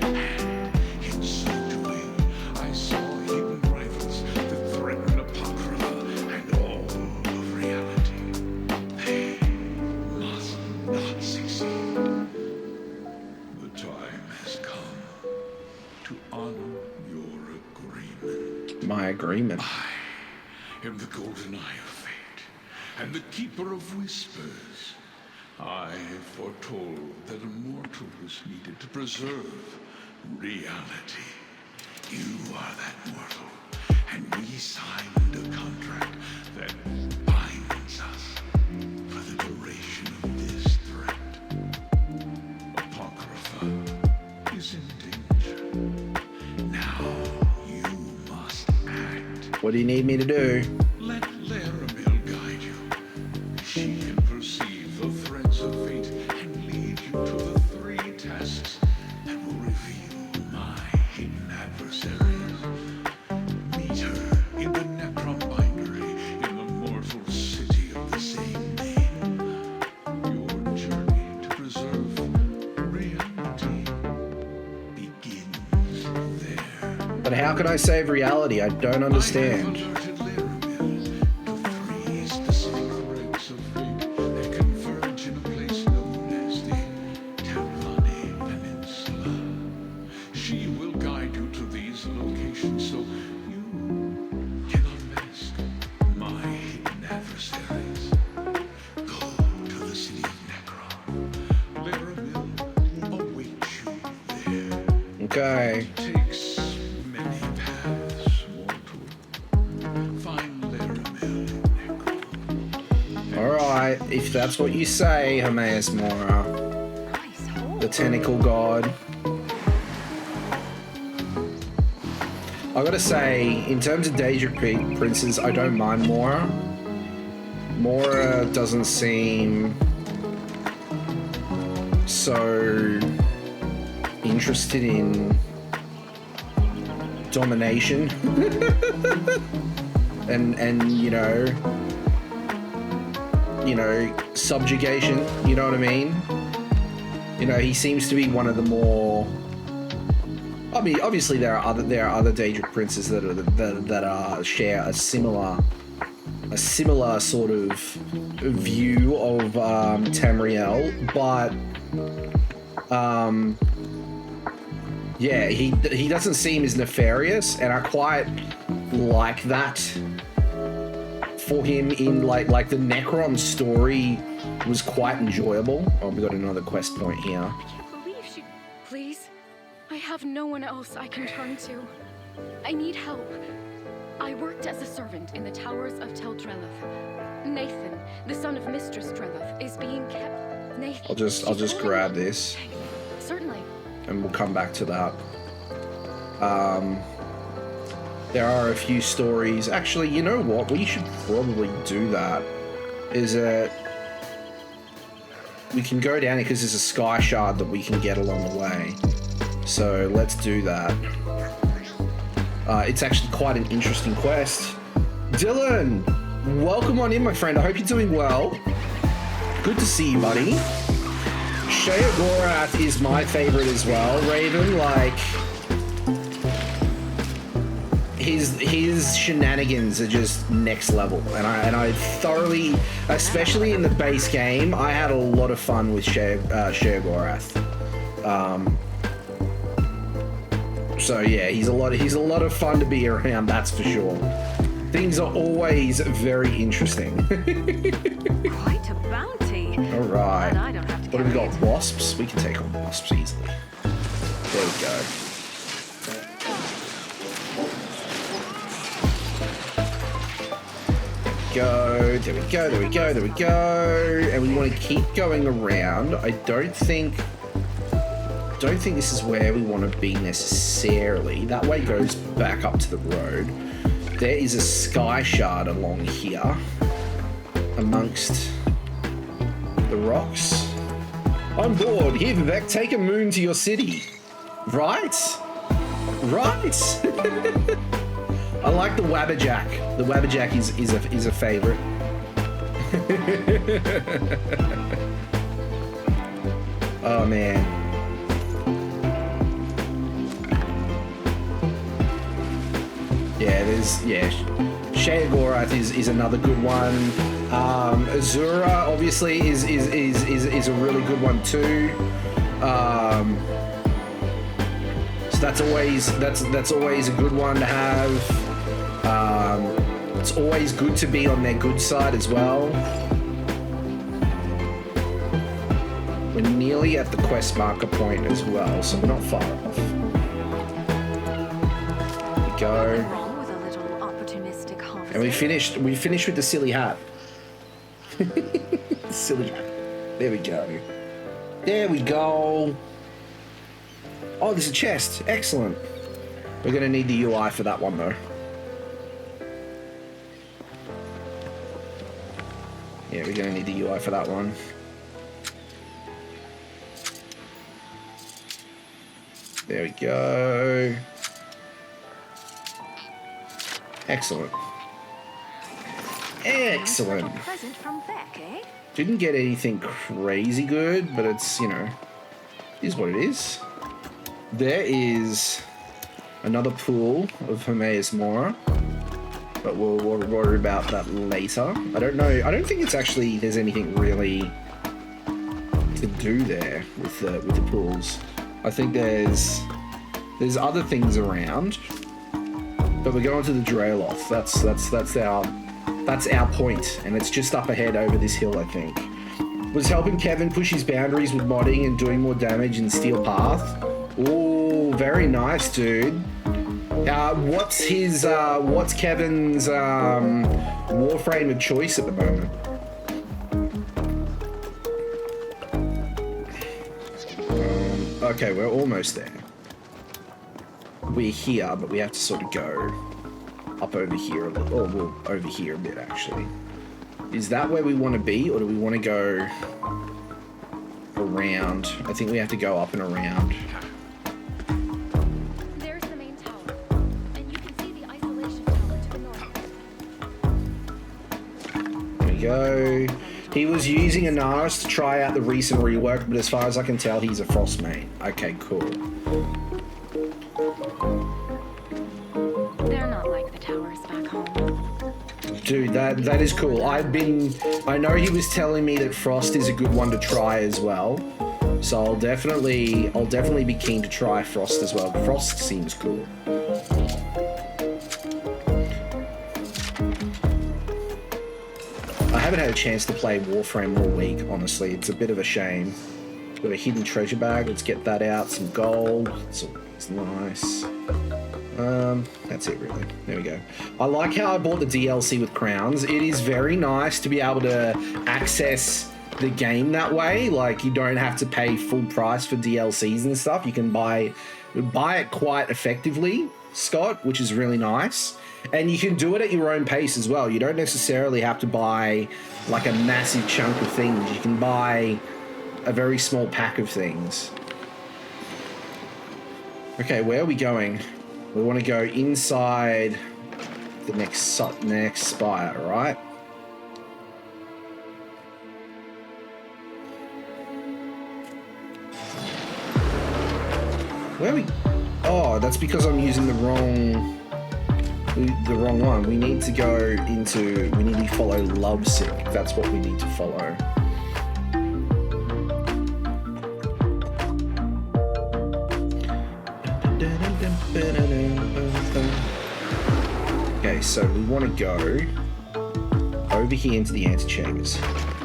And in so doing, I saw hidden rivals that threaten Apocrypha and all of reality. They must not succeed. The time has come to honor your agreement. My agreement. I am the golden eye of fate, and the keeper of whispers. I foretold that a mortal was needed to preserve reality. You are that mortal, and we signed a contract that binds us for the duration of this threat. Apocrypha is in danger. Now you must act. What do you need me to do? Let Laramil guide you. She can perceive the threads of fate and lead you to the 3 tasks that will reveal my hidden adversaries. Meet her in the Necrom bindery in the mortal city of the same name. Your journey to preserve reality begins there. But how can I save reality? I don't understand. I have alerted Laramil to 3 specific threads of fate that converge in a place known as the Telvanni Peninsula. She will guide you to these locations so you can unmask my hidden adversaries. Go to the city of Necrom. Laramil will await you there. Okay. Takes many paths, mortal. Find Laramil in Necrom. Alright. right, if that's what you say, Hermaeus Mora, Nice hole. the tentacle god. I gotta say, in terms of Daedric princes, I don't mind Mora. Mora doesn't seem so interested in domination and you know subjugation, you know what I mean? You know, he seems to be one of the more, I mean, obviously there are other Daedric princes that share a similar sort of view of Tamriel, but yeah, he doesn't seem as nefarious, and I quite like that for him. In like the Necrom story was quite enjoyable. Oh, we got another quest point here. I can't believe she... Please? I have no one else I can turn to. I need help. I worked as a servant in the towers of Tel Drellith. Nathan, the son of Mistress Drellith, is being kept... Nathan... I'll just grab this, Certainly. and we'll come back to that. There are a few stories. Actually, you know what? We should probably do that. Is that we can go down here because there's a sky shard that we can get along the way. So let's do that. It's actually quite an interesting quest. Dylan, welcome on in, my friend. I hope you're doing well. Good to see you, buddy. Sheogorath is my favorite as well, Raven. Like, his shenanigans are just next level, and I thoroughly, especially in the base game, I had a lot of fun with Sheogorath. So yeah, he's a lot of fun to be around, that's for sure. Things are always very interesting. Quite a bounty. All right. And I don't have to What have we carry got? it. Wasps? We can take on wasps easily. There we go. There we go. And we want to keep going around. I don't think this is where we want to be necessarily. That way goes back up to the road. There is a sky shard along here amongst the rocks. I'm bored. Here, Vivek, take a moon to your city. Right? I like the Wabberjack. The Wabberjack is a favorite. Oh man. Sheogorath is another good one. Azura obviously is a really good one too. So that's always a good one to have. It's always good to be on their good side as well. We're nearly at the quest marker point as well, so we're not far off. There we go. Wrong with a little opportunistic harvest. And we finished with the silly hat. Silly hat. There we go. Oh, there's a chest. Excellent. We're going to need the UI for that one, though. Yeah, we're going to need the UI for that one. There we go. Excellent. Excellent. Present from Beck, eh? Didn't get anything crazy good, but it's, you know, is what it is. There is another pool of Hermaeus Mora, but we'll worry about that later. I don't know. I don't think it's actually there's anything really to do there with the pools. I think there's other things around, but we're going to the Drayloth. That's our point, and it's just up ahead over this hill, I think. Was helping Kevin push his boundaries with modding and doing more damage in Steel Path. Ooh, very nice, dude. What's Kevin's warframe of choice at the moment? Okay, we're almost there. We're here, but we have to sort of go up over here a little, or well, over here a bit actually. Is that where we want to be, or do we want to go around? I think we have to go up and around. There's the main tower, and you can see the isolation tower to the north. There we go. He was using Anaris to try out the recent rework, but as far as I can tell, he's a Frost main. Okay, cool. They're not like the towers back home. Dude, that is cool. I know he was telling me that Frost is a good one to try as well. So I'll definitely be keen to try Frost as well. Frost seems cool. I haven't had a chance to play Warframe all week, honestly. It's a bit of a shame. Got a hidden treasure bag. Let's get that out. Some gold. It's nice. That's it really. There we go. I like how I bought the DLC with crowns. It is very nice to be able to access the game that way. Like, you don't have to pay full price for DLCs and stuff. You can buy it quite effectively, Scott, which is really nice. And you can do it at your own pace as well. You don't necessarily have to buy like a massive chunk of things. You can buy a very small pack of things. Okay, where are we going? We want to go inside the next spire, right? Where are we? Oh, that's because I'm using the wrong one. We need to go into, we need to follow Lovesick. That's what we need to follow. Okay, so we want to go over here into the antechambers.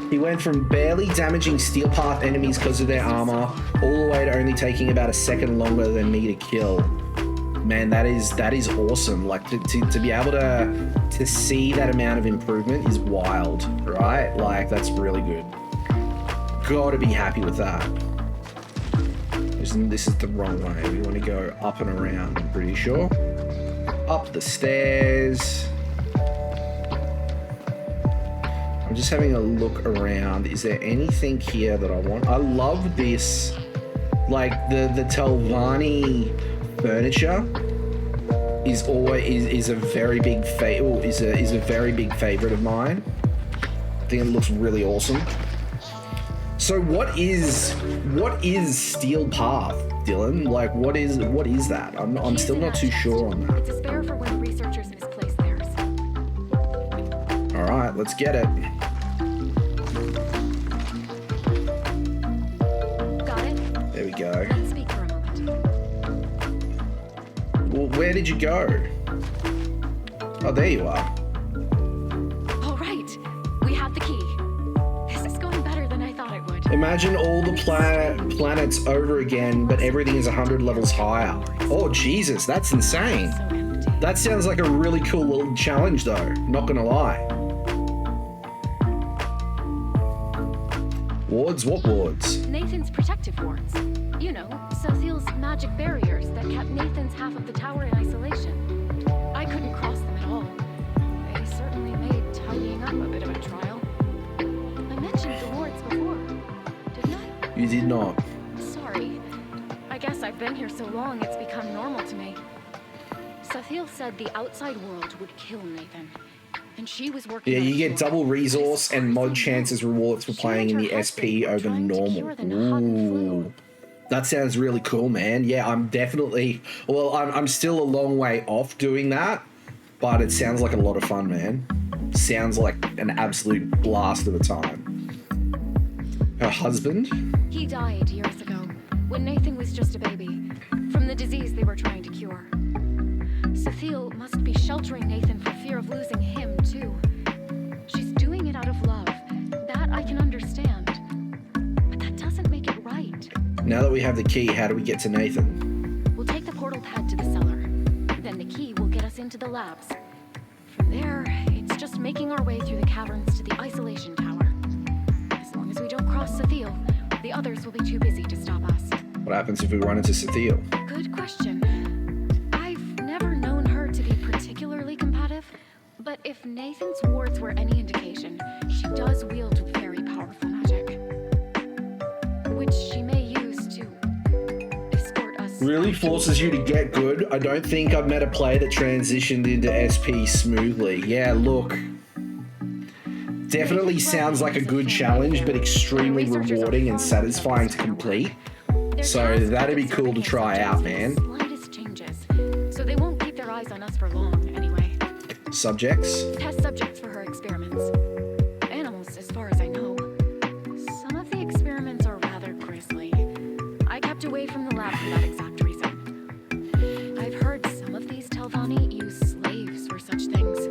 He went from barely damaging steel path enemies because of their armor, all the way to only taking about a second longer than me to kill. Man, that is awesome. Like, to be able to see that amount of improvement is wild, right? Like, that's really good. Gotta be happy with that. This is the wrong way. We want to go up and around, I'm pretty sure. Up the stairs. I'm just having a look around. Is there anything here that I want? I love this, like the Telvanni furniture is a very big is a very big favorite of mine. I think it looks really awesome. So what is Steel Path, Dylan? Like, what is that? I'm still not too sure on that. It's a spare for when researchers misplace theirs. All right, let's get it. Got it? There we go. Let's speak for a moment. Well, where did you go? Oh, there you are. All right, we have the key. This is going better than I thought it would. Imagine all the planets over again, but everything is 100 levels higher. Oh, Jesus, that's insane. So empty. That sounds like a really cool little challenge, though. Not gonna lie. Wards? What wards? Nathan's protective wards. You know, Sothiel's magic barriers that kept Nathan's half of the tower in isolation. I couldn't cross them at all. They certainly made tidying up a bit of a trial. I mentioned the wards before, didn't I? You did not. Sorry. I guess I've been here so long it's become normal to me. Sothiel said the outside world would kill Nathan. And she was working. Yeah, on you a get cure. double resource and mod As chances rewards for playing in the SP over normal. Ooh. That sounds really cool, man. Yeah, I'm definitely... Well, I'm still a long way off doing that, but it sounds like a lot of fun, man. Sounds like an absolute blast of a time. Her husband? He died years ago, when Nathan was just a baby, from the disease they were trying to cure. Sothiel must be sheltering Nathan for fear of losing him, too. She's doing it out of love. That I can understand. But that doesn't make it right. Now that we have the key, how do we get to Nathan? We'll take the portal pad to the cellar. Then the key will get us into the labs. From there, it's just making our way through the caverns to the isolation tower. As long as we don't cross Sothiel, the others will be too busy to stop us. What happens if we run into Cethile? Good question. I've never known her to be particularly combative, but if Nathan's wards were any indication, she does wield very powerful magic, which she may use to escort us. Really forces you to get good. I don't think I've met a player that transitioned into SP smoothly. Yeah, look. Definitely sounds like a good challenge, but extremely rewarding and satisfying to complete. So that'd be cool to try out, man. Slightest changes, so they won't keep their eyes on us for long, anyway. Subjects? Test subjects for her experiments. Animals, as far as I know. Some of the experiments are rather grisly. I kept away from the lab for that exact reason. I've heard some of these Telvanni use slaves for such things,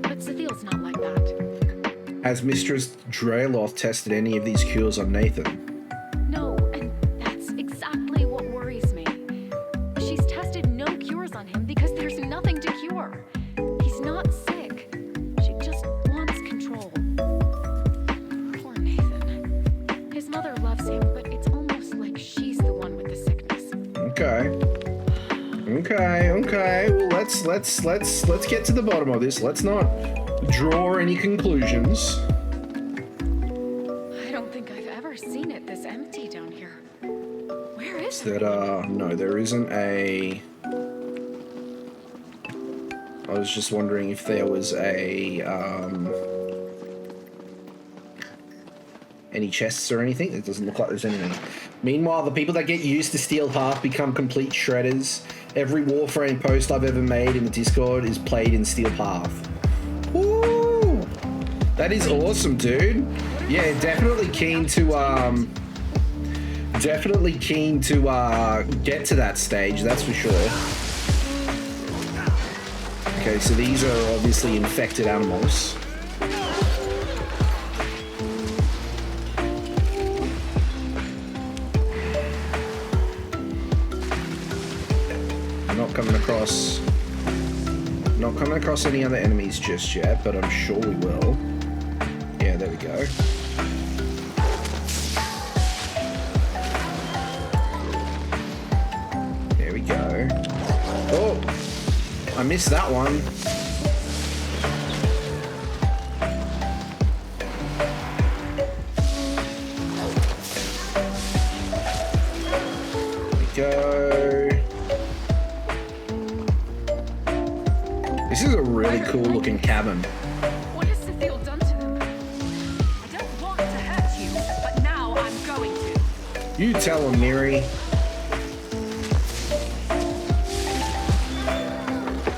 but Cethile's not like that. Has Mistress Drayloth tested any of these cures on Nathan? No, and that's exactly what worries me. She's tested no cures on him because there's nothing to cure. He's not sick. She just wants control. Poor Nathan. His mother loves him, but it's almost like she's the one with the sickness. Okay. Well, let's get to the bottom of this. Let's not draw any conclusions. I don't think I've ever seen it this empty down here. Where is That no, there isn't a. I was just wondering if there was a any chests or anything. It doesn't look like there's anything. Meanwhile, the people that get used to Steel Path become complete shredders. Every Warframe post I've ever made in the Discord is played in Steel Path. Woo! That is awesome, dude. Yeah, definitely keen to get to that stage, that's for sure. Okay, so these are obviously infected animals. Not coming across any other enemies just yet, but I'm sure we will. Yeah, there we go. There we go. Oh, I missed that one. There we go. This is a really cool looking cabin. What has Cethile done to them? I don't want to hurt you, but now I'm going to. You tell him, Miri.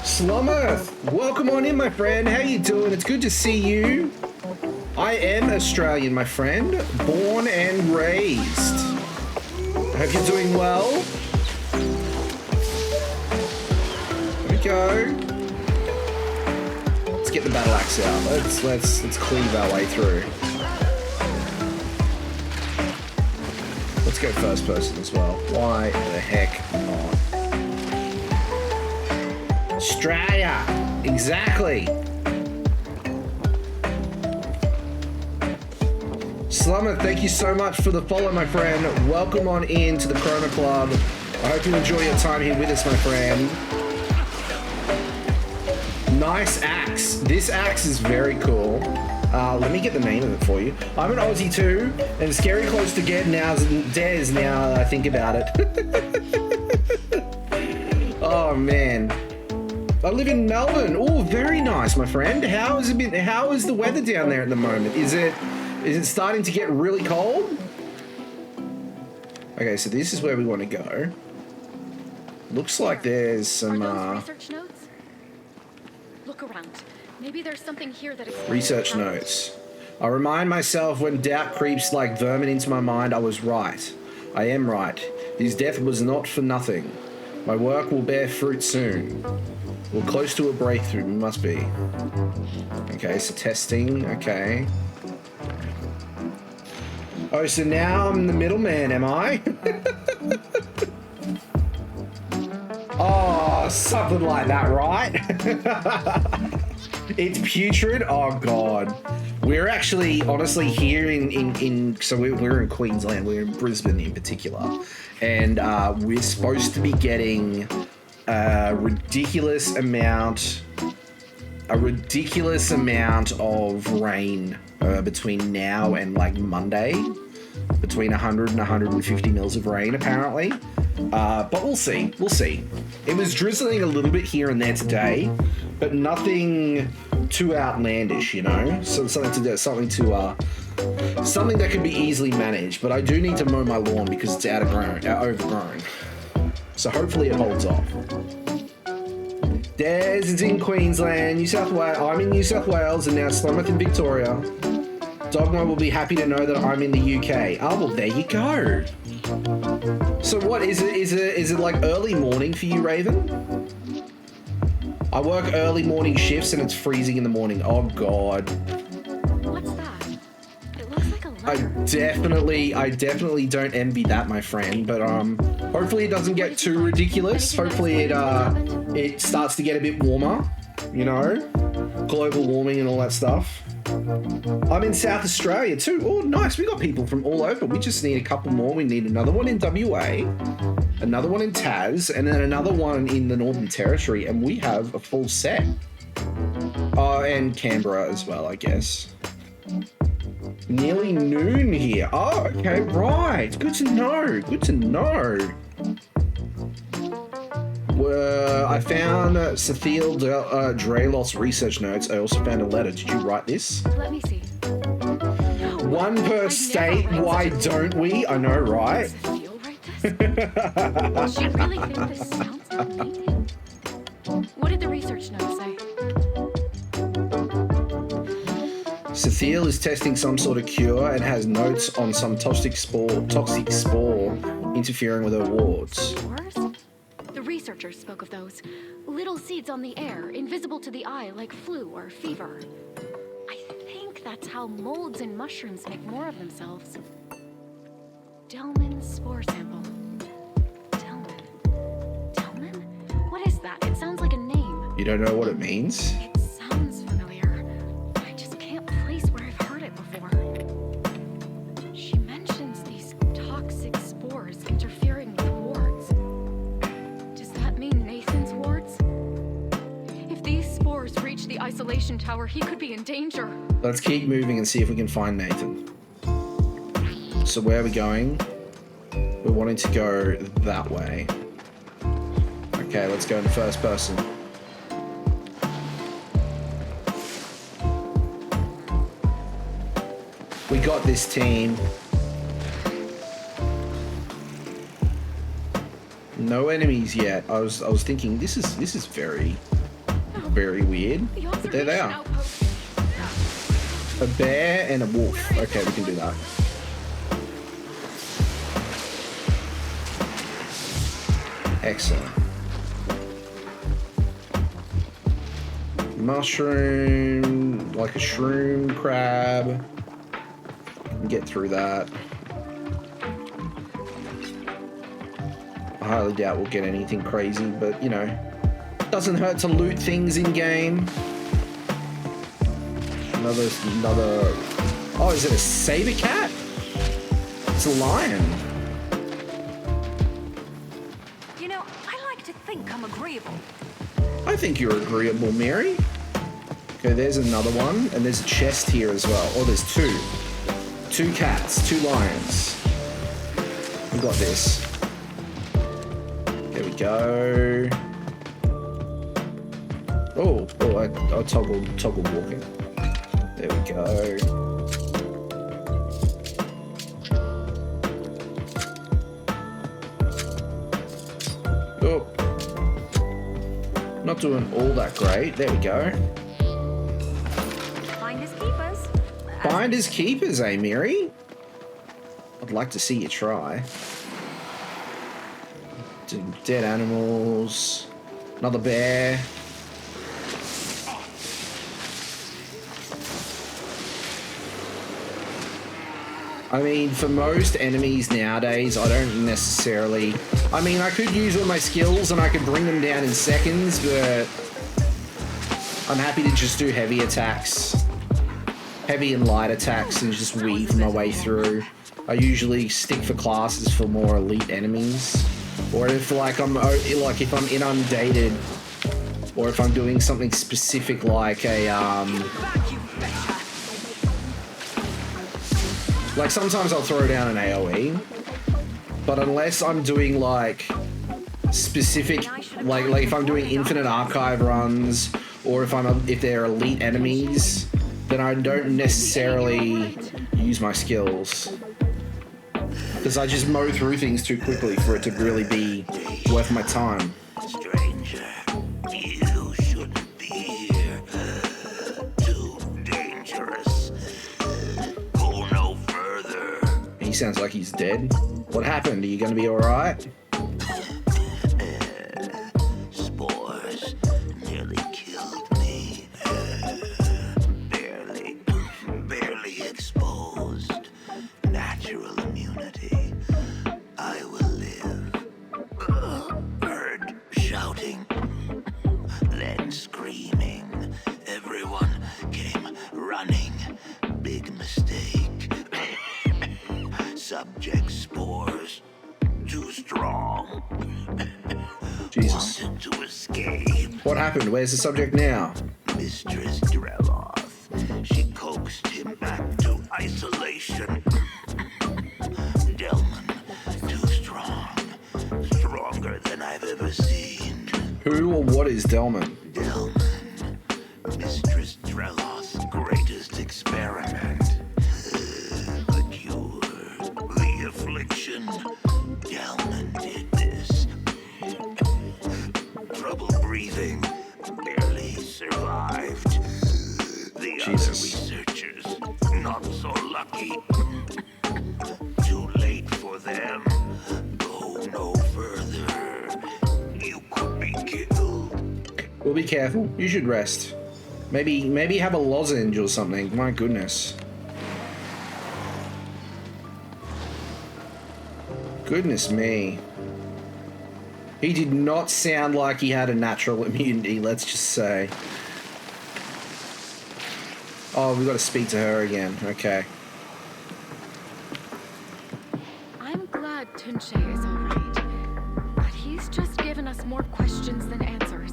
Slummer, welcome on in, my friend. How you doing? It's good to see you. I am Australian, my friend. Born and raised. I hope you're doing well. There we go. Let's get the battle axe out. Let's cleave our way through. Let's go first person as well. Why the heck not? Australia! Exactly! Slummer, thank you so much for the follow, my friend. Welcome on in to the Chroma Club. I hope you enjoy your time here with us, my friend. Nice axe. This axe is very cool. Let me get the name of it for you. I'm an Aussie too, and scary close to getting Des now that I think about it. Oh man. I live in Melbourne. Oh, very nice, my friend. How is the weather down there at the moment? Is it starting to get really cold? Okay, so this is where we want to go. Looks like there's some Are those research notes? Look around. Maybe there's something here that explains research what happened. notes. I remind myself when doubt creeps like vermin into my mind, I was right. I am right. His death was not for nothing. My work will bear fruit soon. We're close to a breakthrough, we must be. Okay, so testing, okay. Oh, so now I'm the middleman, am I? Oh, something like that, right? It's putrid? Oh, God. We're actually, honestly, here so we're in Queensland. We're in Brisbane in particular, and we're supposed to be getting a ridiculous amount of rain between now and like Monday, between 100 and 150 mils of rain apparently. But we'll see. It was drizzling a little bit here and there today, but nothing too outlandish, you know. So something that could be easily managed. But I do need to mow my lawn because it's overgrown. So hopefully it holds off. Des is in Queensland, New South Wales. I'm in New South Wales and now Slumeth in Victoria. Dogma will be happy to know that I'm in the UK. Oh, well, there you go. So what is it? Is it like early morning for you, Raven? I work early morning shifts and it's freezing in the morning. Oh God. What's that? It looks like a letter. I definitely don't envy that, my friend. But hopefully it doesn't get too ridiculous. Hopefully it starts to get a bit warmer. You know, global warming and all that stuff. I'm in South Australia too. Oh, nice. We got people from all over. We just need a couple more. We need another one in WA, another one in Tas, and then another one in the Northern Territory, and we have a full set. Oh, and Canberra as well, I guess. Nearly noon here. Oh, okay, right. Good to know. Good to know. I found Cecile Drelos research notes. I also found a letter. Did you write this? Let me see. One per state. Why don't we? I know, right? Cecile write this? Does she really think this sounds like me? What did the research note say? Cecile is testing some sort of cure and has notes on some toxic spore interfering with her wards. Spores? The researchers spoke of those. Little seeds on the air, invisible to the eye like flu or fever. I think that's how molds and mushrooms make more of themselves. Delman spore sample. Delman? What is that? It sounds like a name. You don't know what it means? It sounds familiar. I just can't place where I've heard it before. She mentions these toxic spores interfering with wards. Does that mean Nathan's wards? If these spores reach the isolation tower, he could be in danger. Let's keep moving and see if we can find Nathan. So where are we going? We're wanting to go that way. Okay, let's go in first person. We got this, team. No enemies yet. I was thinking this is very weird. But there they are. A bear and a wolf. Okay, we can do that. Excellent. Mushroom, like a shroom crab. Can get through that. I highly doubt we'll get anything crazy, but you know, doesn't hurt to loot things in game. Another. Oh, is it a saber cat? It's a lion. You know, I like to think I'm agreeable. I think you're agreeable, Mary. Okay, there's another one, and there's a chest here as well. Oh, there's two. Two cats, two lions. We got this. There we go. Oh, I toggled walking. There we go. Oh. Not doing all that great. There we go. Finders keepers. Finders keepers, eh, Mary? I'd like to see you try. Dead animals. Another bear. I mean, for most enemies nowadays, I don't necessarily... I mean, I could use all my skills and I could bring them down in seconds, but I'm happy to just do heavy attacks. heavy and light attacks and just weave my way through. I usually stick for classes for more elite enemies, or if like if I'm inundated, or if I'm doing something specific like a like sometimes I'll throw down an AoE, but unless I'm doing like specific like if I'm doing infinite archive runs, or if they're elite enemies, then I don't necessarily use my skills, because I just mow through things too quickly for it to really be worth my time. Stranger, you shouldn't be here. Too dangerous. Go no further. He sounds like he's dead. What happened? Are you going to be alright? Spores nearly killed me. Barely exposed. Natural immunity. I will live. Heard shouting, then screaming. Everyone came running. Big mistake. Subject spores. Too strong. Jesus. Wanted to escape. What happened? Where's the subject now? Mistress Dreloth. She coaxed him back to isolation. Delman, too strong. Stronger than I've ever seen. Who or what is Delman? Delman, Mistress Dreloth's greatest experiment. The cure, the affliction. Delman did this. Trouble breathing, barely survived. The other researchers, not so lucky. Too late for them. Go no further. You could be killed. We'll be careful. You should rest. Maybe have a lozenge or something. My goodness. Goodness me. He did not sound like he had a natural immunity, let's just say. Oh, we've got to speak to her again. Okay. I'm glad Tunche is alright, but he's just given us more questions than answers.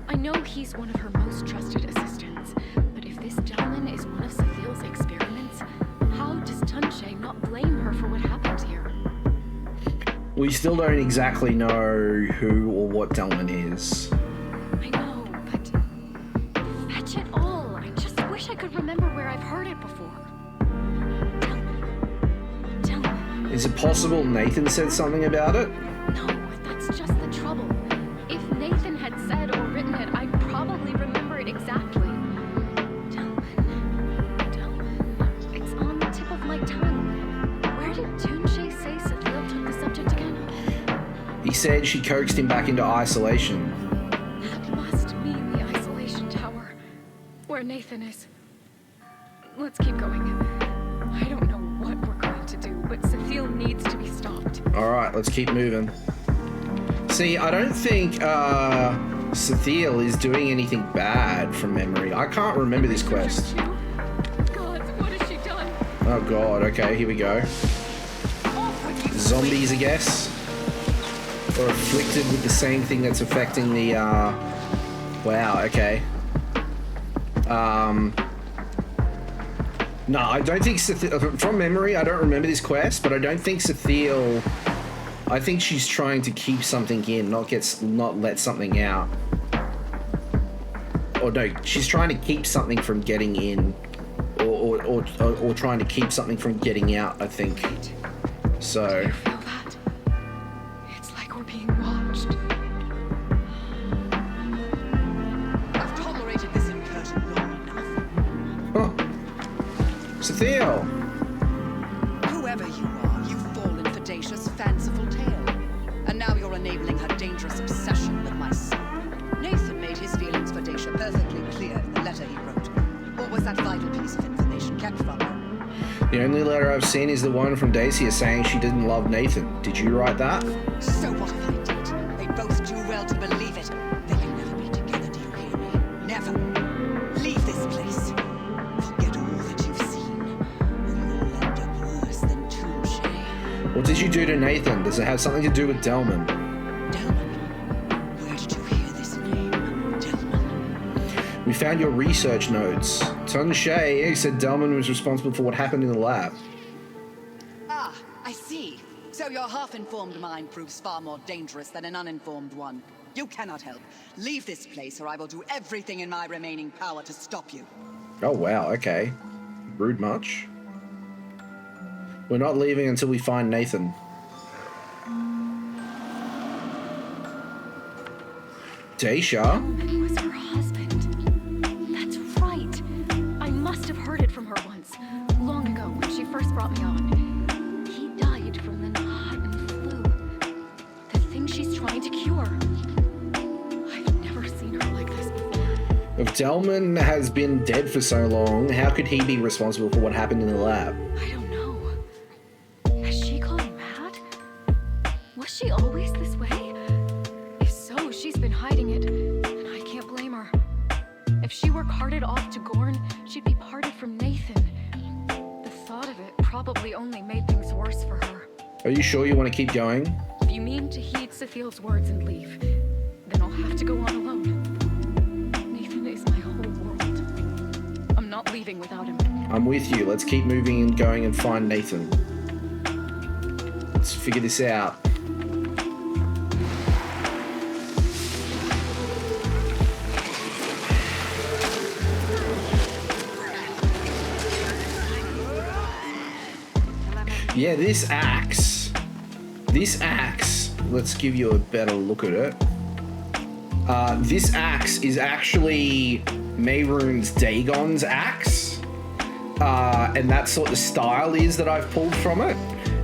I know he's one of her most trusted assistants, but if this Delman is one of Sathil's experiments, how does Tunche not blame her for what happened here? We still don't exactly know who or what Delman is. I know, but fetch it all. I just wish I could remember where I've heard it before. Delman. Is it possible Nathan said something about it? No, that's just the trouble. If Nathan had said or written it, I'd probably remember it exactly. Delman. It's on the tip of my tongue. Where did Tunche say Sathil took the subject again? He said she coaxed him back into isolation. That must mean the isolation tower, where Nathan is. Let's keep going. I don't know what we're going to do, but Sathil needs to be stopped. Alright, let's keep moving. See, I don't think Sathil is doing anything bad from memory. I can't remember this quest. God, what has she done? Oh god, okay, here we go. Zombies, I guess. Or afflicted with the same thing that's affecting the, wow, okay. No, I don't think Sathil, from memory, I don't remember this quest, but I don't think Sathil, I think she's trying to keep something in, not let something out. Or no, she's trying to keep something from getting in, or trying to keep something from getting out, I think. So. Do you feel that? It's like we're being watched. I've tolerated this incursion long enough. Huh. Sathil! Whoever you are, you've fallen for Dacia's fanciful tale. And now you're enabling her dangerous obsession with my son. Nathan made his feelings for Dacia perfectly clear in the letter he wrote. What was that vital piece of information kept from her? The only letter I've seen is the one from Dacia saying she didn't love Nathan. Did you write that? So what if I did? They both do well to believe it. They can never be together, do you hear me? Never. Leave this place. Forget all What did you do to Nathan? Does it have something to do with Delman? Delman? Where did you hear this name, Delman? We found your research notes. Tunshay said Delman was responsible for what happened in the lab. Ah, I see. So your half-informed mind proves far more dangerous than an uninformed one. You cannot help. Leave this place or I will do everything in my remaining power to stop you. Oh, wow, okay. Rude much? We're not leaving until we find Nathan. Daisha? Delman was her husband. That's right. I must have heard it from her once, long ago when she first brought me on. He died from the Nahatan flu. The thing she's trying to cure. I've never seen her like this before. If Delman has been dead for so long, how could he be responsible for what happened in the lab? I don't know. Has she gone mad? Was she always this way? If so, she's been hiding it, and I can't blame her. If she were carted off to Gorn, she'd be parted from Nathan. The thought of it probably only made things worse for her. Are you sure you want to keep going? If you mean to heed Sithiel's words and leave, then I'll have to go on alone. Nathan is my whole world. I'm not leaving without him. I'm with you. Let's keep moving and going and find Nathan. Let's figure this out. Yeah, this axe, let's give you a better look at it. This axe is actually Mehrunes Dagon's axe. And that's what the style is that I've pulled from it.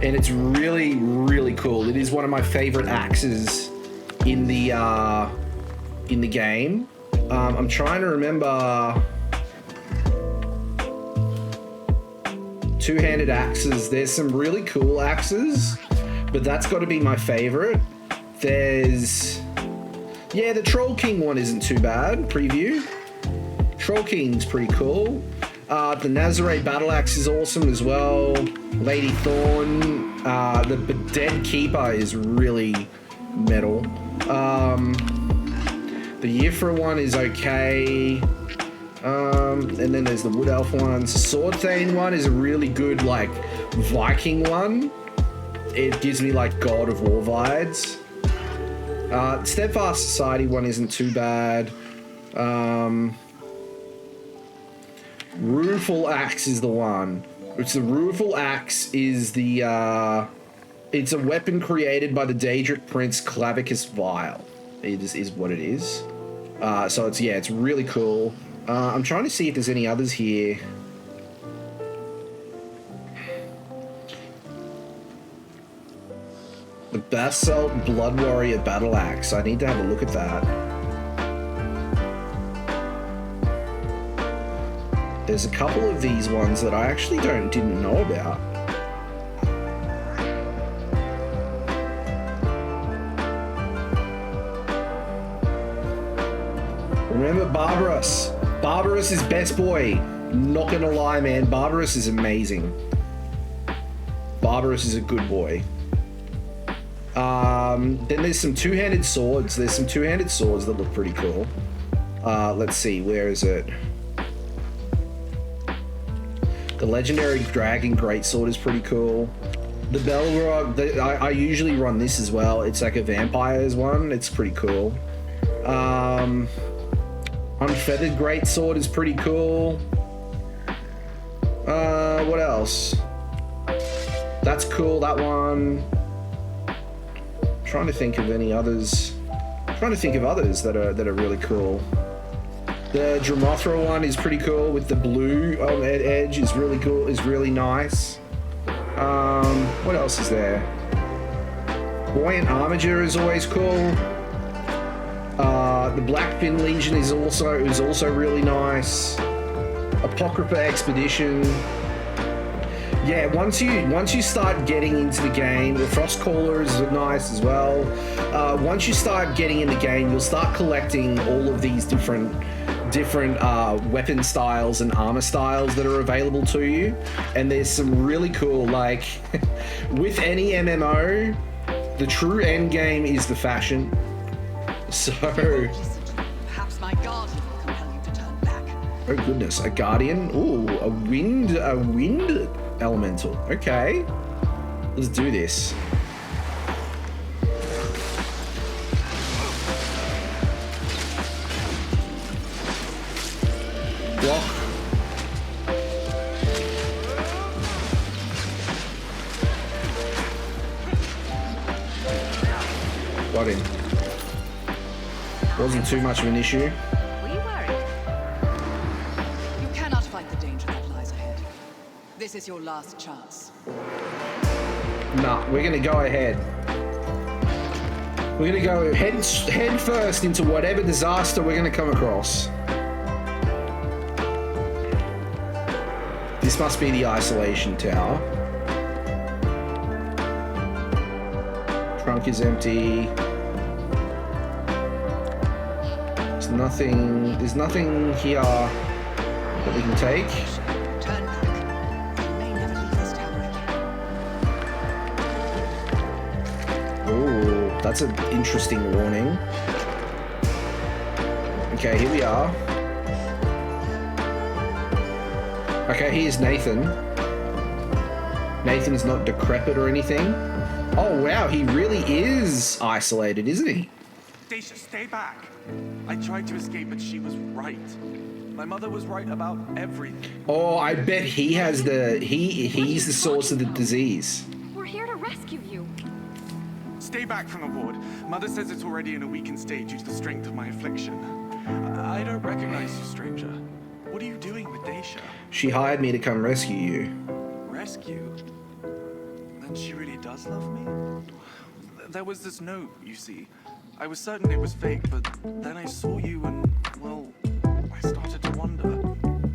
And it's really, really cool. It is one of my favorite axes in the game. I'm trying to remember two-handed axes. There's some really cool axes, but that's got to be my favorite. There's, yeah, the Troll King one isn't too bad. Preview. Troll King's pretty cool. The Nazarite Battle Axe is awesome as well. Lady Thorn. The Dead Keeper is really metal. The Yifra one is okay. And then there's the Wood Elf ones. Sword Thane one is a really good, like, Viking one. It gives me, like, God of War vibes. Steadfast Society one isn't too bad. Rueful Axe is the one. Which the Rueful Axe is the, it's a weapon created by the Daedric Prince Clavicus Vile. It is what it is. So it's, yeah, it's really cool. I'm trying to see if there's any others here. The Basalt Blood Warrior Battle Axe. I need to have a look at that. There's a couple of these ones that I actually didn't know about. Remember Barbarous. Barbarous is best boy. Not gonna lie, man. Barbarous is amazing. Barbarous is a good boy. Then there's some two-handed swords. There's some two-handed swords that look pretty cool. Let's see. Where is it? The Legendary Dragon Greatsword is pretty cool. The Belrog, I usually run this as well. It's like a vampire's one. It's pretty cool. Unfeathered Greatsword is pretty cool. What else? That's cool, that one. I'm trying to think of any others. I'm trying to think of others that are really cool. The Dramothra one is pretty cool with the blue on the edge is really cool, is really nice. What else is there? Buoyant Armiger is always cool. The Blackfin Legion is also really nice. Apocrypha Expedition. Yeah, once you start getting into the game, the Frostcaller is nice as well. Once you start getting in the game, you'll start collecting all of these different different weapon styles and armor styles that are available to you, and there's some really cool, like, with any MMO, the true end game is the fashion. So, Listen to me. Perhaps my guardian will compel you to turn back. oh goodness, a guardian. Ooh, a wind elemental. Okay, let's do this. Block. Got him. Wasn't too much of an issue. Were you worried? You cannot fight the danger that lies ahead. This is your last chance. Nah, we're gonna go ahead. We're gonna go head first into whatever disaster we're gonna come across. This must be the isolation tower. Trunk is empty. There's nothing here that we can take. Turn back. You may never leave this tower again. Ooh, that's an interesting warning. Okay, here we are. Okay, here's Nathan. Nathan's not decrepit or anything. Oh wow, he really is isolated, isn't he? Dacia, stay back. I tried to escape, but she was right. My mother was right about everything. Oh, I bet he has he's the source of the disease. We're here to rescue you. Stay back from the ward. Mother says it's already in a weakened state due to the strength of my affliction. I don't recognize you, stranger. What are you doing with Dacia? She hired me to come rescue you. Rescue? Then she really does love me? There was this note, you see. I was certain it was fake, but then I saw you and, well, I started to wonder.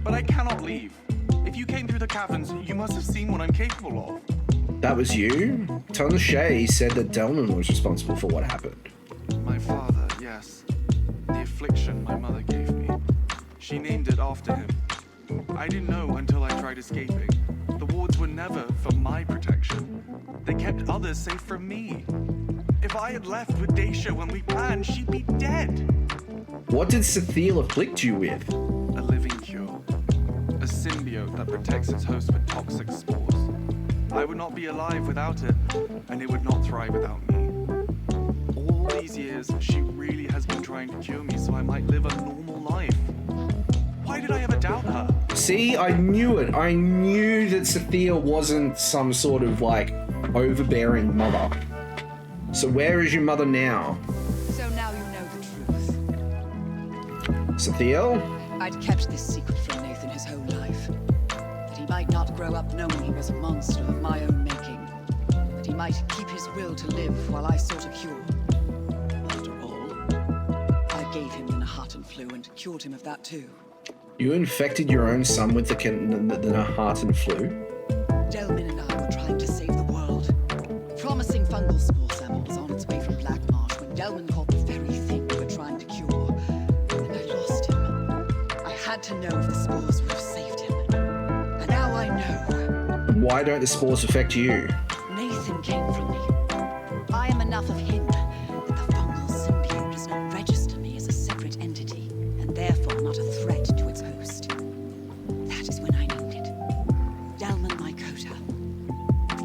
But I cannot leave. If you came through the caverns, you must have seen what I'm capable of. That was you? Tony Shea said that Delman was responsible for what happened. My father, yes. The affliction my mother gave me. She named it after him. I didn't know until I tried escaping. The wards were never for my protection. They kept others safe from me. If I had left with Dacia when we planned, she'd be dead. What did Sethiel afflict you with? A living cure. A symbiote that protects its host with toxic spores. I would not be alive without it, and it would not thrive without me. All these years, she really has been trying to cure me so I might live a normal life. Why did I ever doubt her? See, I knew it. I knew that Sethiel wasn't some sort of, like, overbearing mother. So where is your mother now? So now you know the truth. Sethiel? I'd kept this secret from Nathan his whole life. That he might not grow up knowing he was a monster of my own making. That he might keep his will to live while I sought a cure. After all, I gave him the Nahatan flu and cured him of that too. You infected your own son with the Nahatan flu? Delmin and I were trying to save the world. Promising fungal spore samples on its way from Black Marsh when Delmin caught the very thing we were trying to cure. And I lost him. I had to know if the spores would have saved him. And now I know. Why don't the spores affect you? Nathan came from me. I am enough of him that the fungal symbiote does not register me as a separate entity, and therefore not a threat to its host. That is when I named it. Delman my Kota.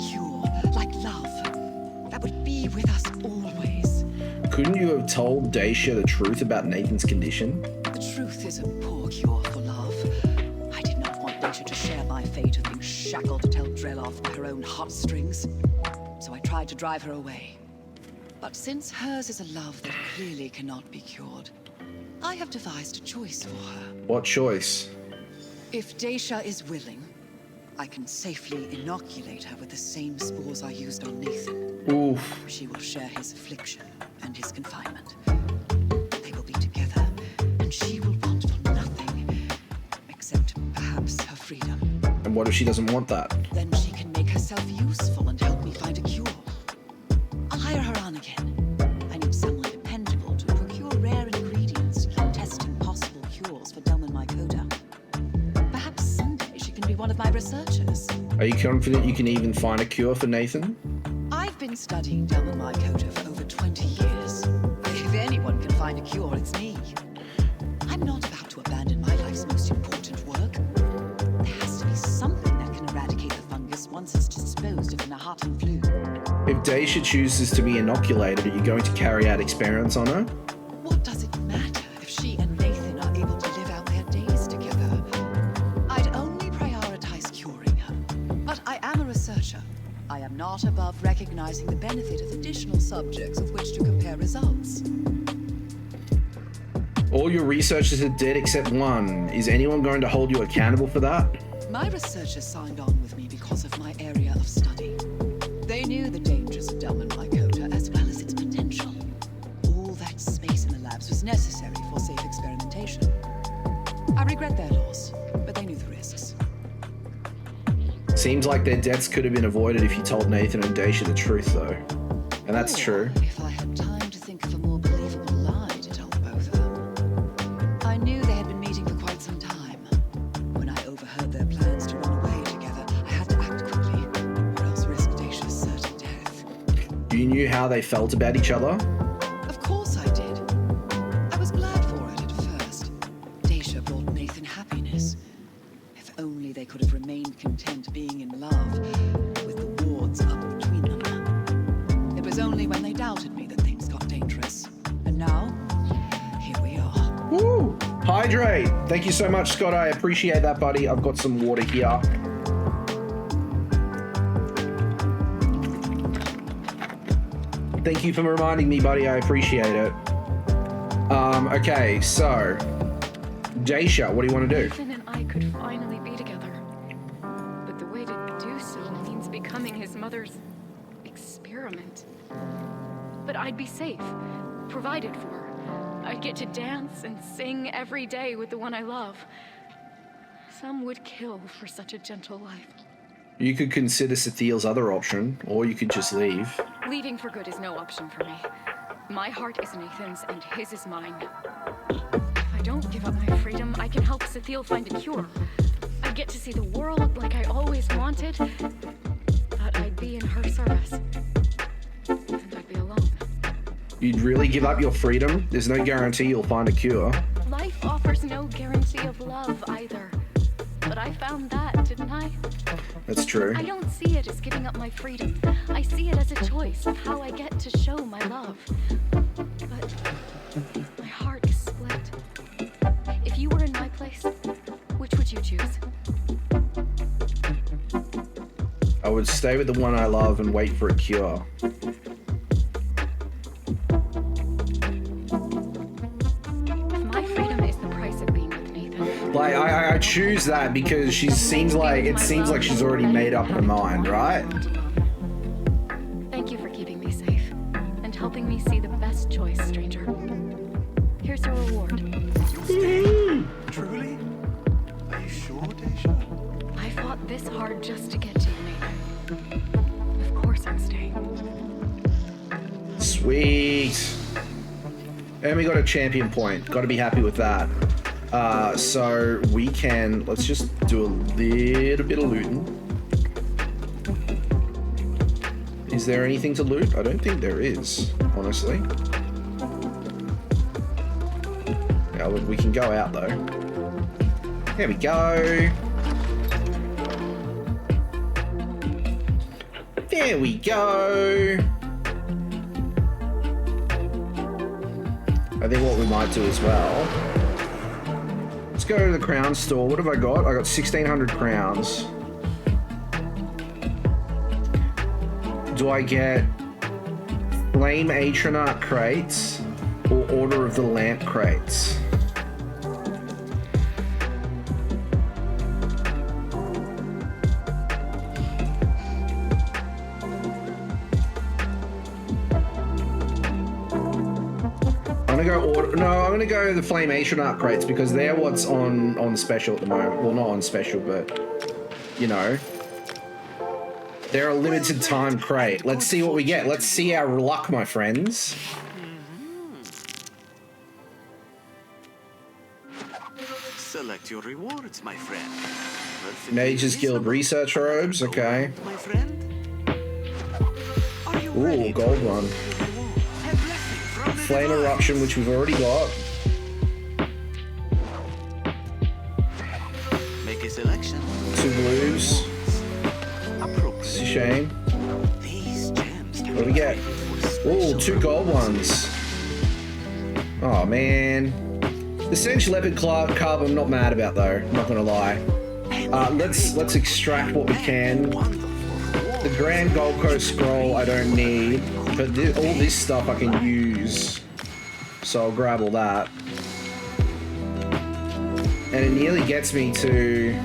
Pure, like love. That would be with us always. Couldn't you have told Dacia the truth about Nathan's condition? The truth is a poor cure for love. I did not want Dacia to share my fate of being shackled to tell Dreloff by her own heartstrings. So I tried to drive her away. But since hers is a love that clearly cannot be cured, I have devised a choice for her. What choice? If Dacia is willing, I can safely inoculate her with the same spores I used on Nathan. Oof. She will share his affliction and his confinement. They will be together, and she will want for nothing, except perhaps her freedom. And what if she doesn't want that? Then she can make herself useful and help me find a cure. I'll hire her on again. I need someone dependable to procure rare ingredients to keep testing possible cures for researchers. Are you confident you can even find a cure for Nathan? I've been studying Delman Mycota for over 20 years. If anyone can find a cure, it's me. I'm not about to abandon my life's most important work. There has to be something that can eradicate the fungus once it's disposed of in a hot and flu. If Daisha chooses to be inoculated, are you going to carry out experiments on her? What does it matter if she and Nathan are able to live out their days together? I'd only prioritize curing her. But I am a researcher. I am not above recognizing the benefit of additional subjects of which to compare results. All your researchers are dead except one. Is anyone going to hold you accountable for that? My researchers signed on with me because of my area of study. They knew the dangers of Delman Mycota as well as its potential. All that space in the labs was necessary for safe experimentation. I regret their loss, but they knew the risks. Seems like their deaths could have been avoided if you told Nathan and Daisha the truth, though. And that's true. If I had time to think of a more believable lie to tell the both of them. I knew they had been meeting for quite some time. When I overheard their plans to run away together, I had to act quickly, or else risk Daisha's certain death. You knew how they felt about each other? Of course I did. I was glad for it at first. Daisha brought Nathan happiness. If only they could have remained content being in love, with the wards up between them. It was only when they doubted me that things got dangerous. And now, here we are. Woo! Hydrate! Thank you so much, Scott. I appreciate that, buddy. I've got some water here. Thank you for reminding me, buddy. I appreciate it. Okay, so Daisha, what do you want to do? Nathan and I could finally be together. But the way to do so means becoming his mother's experiment. But I'd be safe, provided for. I'd get to dance and sing every day with the one I love. Some would kill for such a gentle life. You could consider Sathiel's other option, or you could just leave. Leaving for good is no option for me. My heart is Nathan's and his is mine. If I don't give up my freedom, I can help Sathiel find a cure. I'd get to see the world like I always wanted, but I'd be in her service. And I'd be alone. You'd really give up your freedom? There's no guarantee you'll find a cure. Life offers no guarantee of love either. But I found that, didn't I? That's true. I don't see it as giving up my freedom. I see it as a choice of how I get to show my love. But my heart is split. If you were in my place, which would you choose? I would stay with the one I love and wait for a cure. My freedom is the price of being with Nathan. Like, I choose that because it seems like she's already made up her mind, right? Thank you for keeping me safe and helping me see the best choice, stranger. Here's your reward. Truly? Are you sure, Daisha? I fought this hard just to get to you, Nathan. Of course I'm staying. Sweet. And we got a champion point. Got to be happy with that. So we can, let's just do a little bit of looting. Is there anything to loot? I don't think there is, honestly. Yeah, we can go out though. There we go. There we go. I think what we might do as well. Let's go to the crown store. What have I got? I got 1,600 crowns. Do I get Flame Atronach crates or Order of the Lamp crates? I'm gonna go the Flame Atronach crates because they're what's on special at the moment. Well, not on special, but you know, they're a limited time crate. Let's see what we get. Let's see our luck, my friends. Select your rewards, my friend. Mages Guild research robes, okay. My friend? Are you Ooh, ready to gold one. A blessing from the Flame divine? eruption, which we've already got. Make a selection. 2 blues. Appropriate. It's a shame. These gems can What do we get? Ooh, 2 gold ones. Oh man. The Sensual Leopard carb I'm not mad about though, not gonna lie. Let's extract what we can. The Grand Gold Coast Scroll I don't need, but all this stuff I can use. So I'll grab all that. And it nearly gets me to...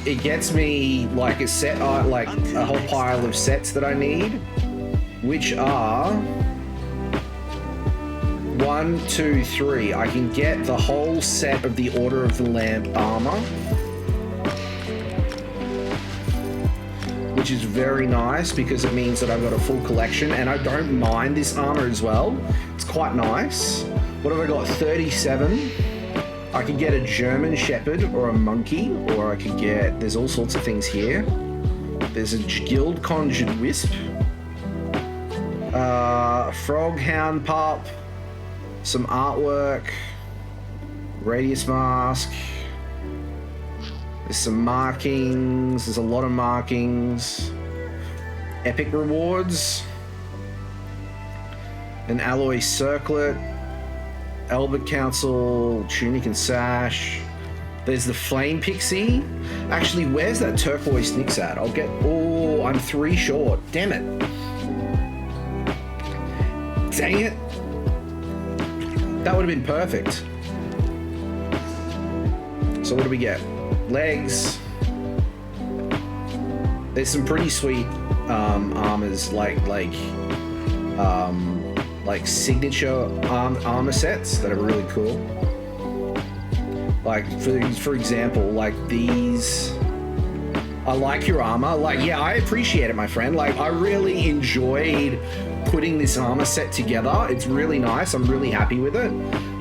It gets me like a set, like a whole pile of sets that I need, which are 1, 2, 3. I can get the whole set of the Order of the Lamp armor, which is very nice because it means that I've got a full collection, and I don't mind this armor as well. It's quite nice. What have I got? 37. I could get a German Shepherd or a Monkey, or I could get... There's all sorts of things here. There's a Guild Conjured Wisp. A Frog Hound Pup. Some artwork. Radius Mask. There's some markings. There's a lot of markings. Epic rewards. An Alloy Circlet. Albert Council, Tunic and Sash. There's the Flame Pixie. Actually, where's that turquoise Nyx at? I'll get... Oh, I'm 3 short. Damn it. Dang it. That would have been perfect. So what do we get? Legs. There's some pretty sweet armors, like signature armor sets that are really cool. Like for example, like these. I like your armor. Like, yeah, I appreciate it, my friend. Like, I really enjoyed putting this armor set together. It's really nice. I'm really happy with it.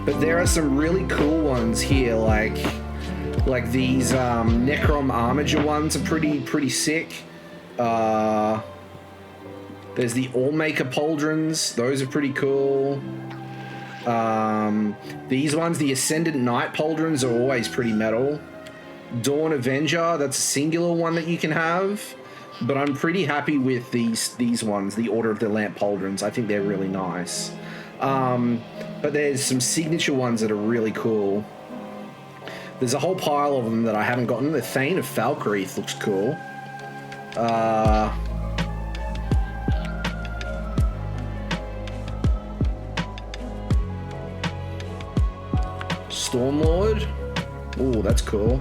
But there are some really cool ones here, like these Necrom Armiger ones are pretty sick. There's the Allmaker Pauldrons. Those are pretty cool. These ones, the Ascendant Knight Pauldrons, are always pretty metal. Dawn Avenger, that's a singular one that you can have. But I'm pretty happy with these ones, the Order of the Lamp Pauldrons. I think they're really nice. But there's some signature ones that are really cool. There's a whole pile of them that I haven't gotten. The Thane of Falkreath looks cool. Stormlord. Ooh, that's cool.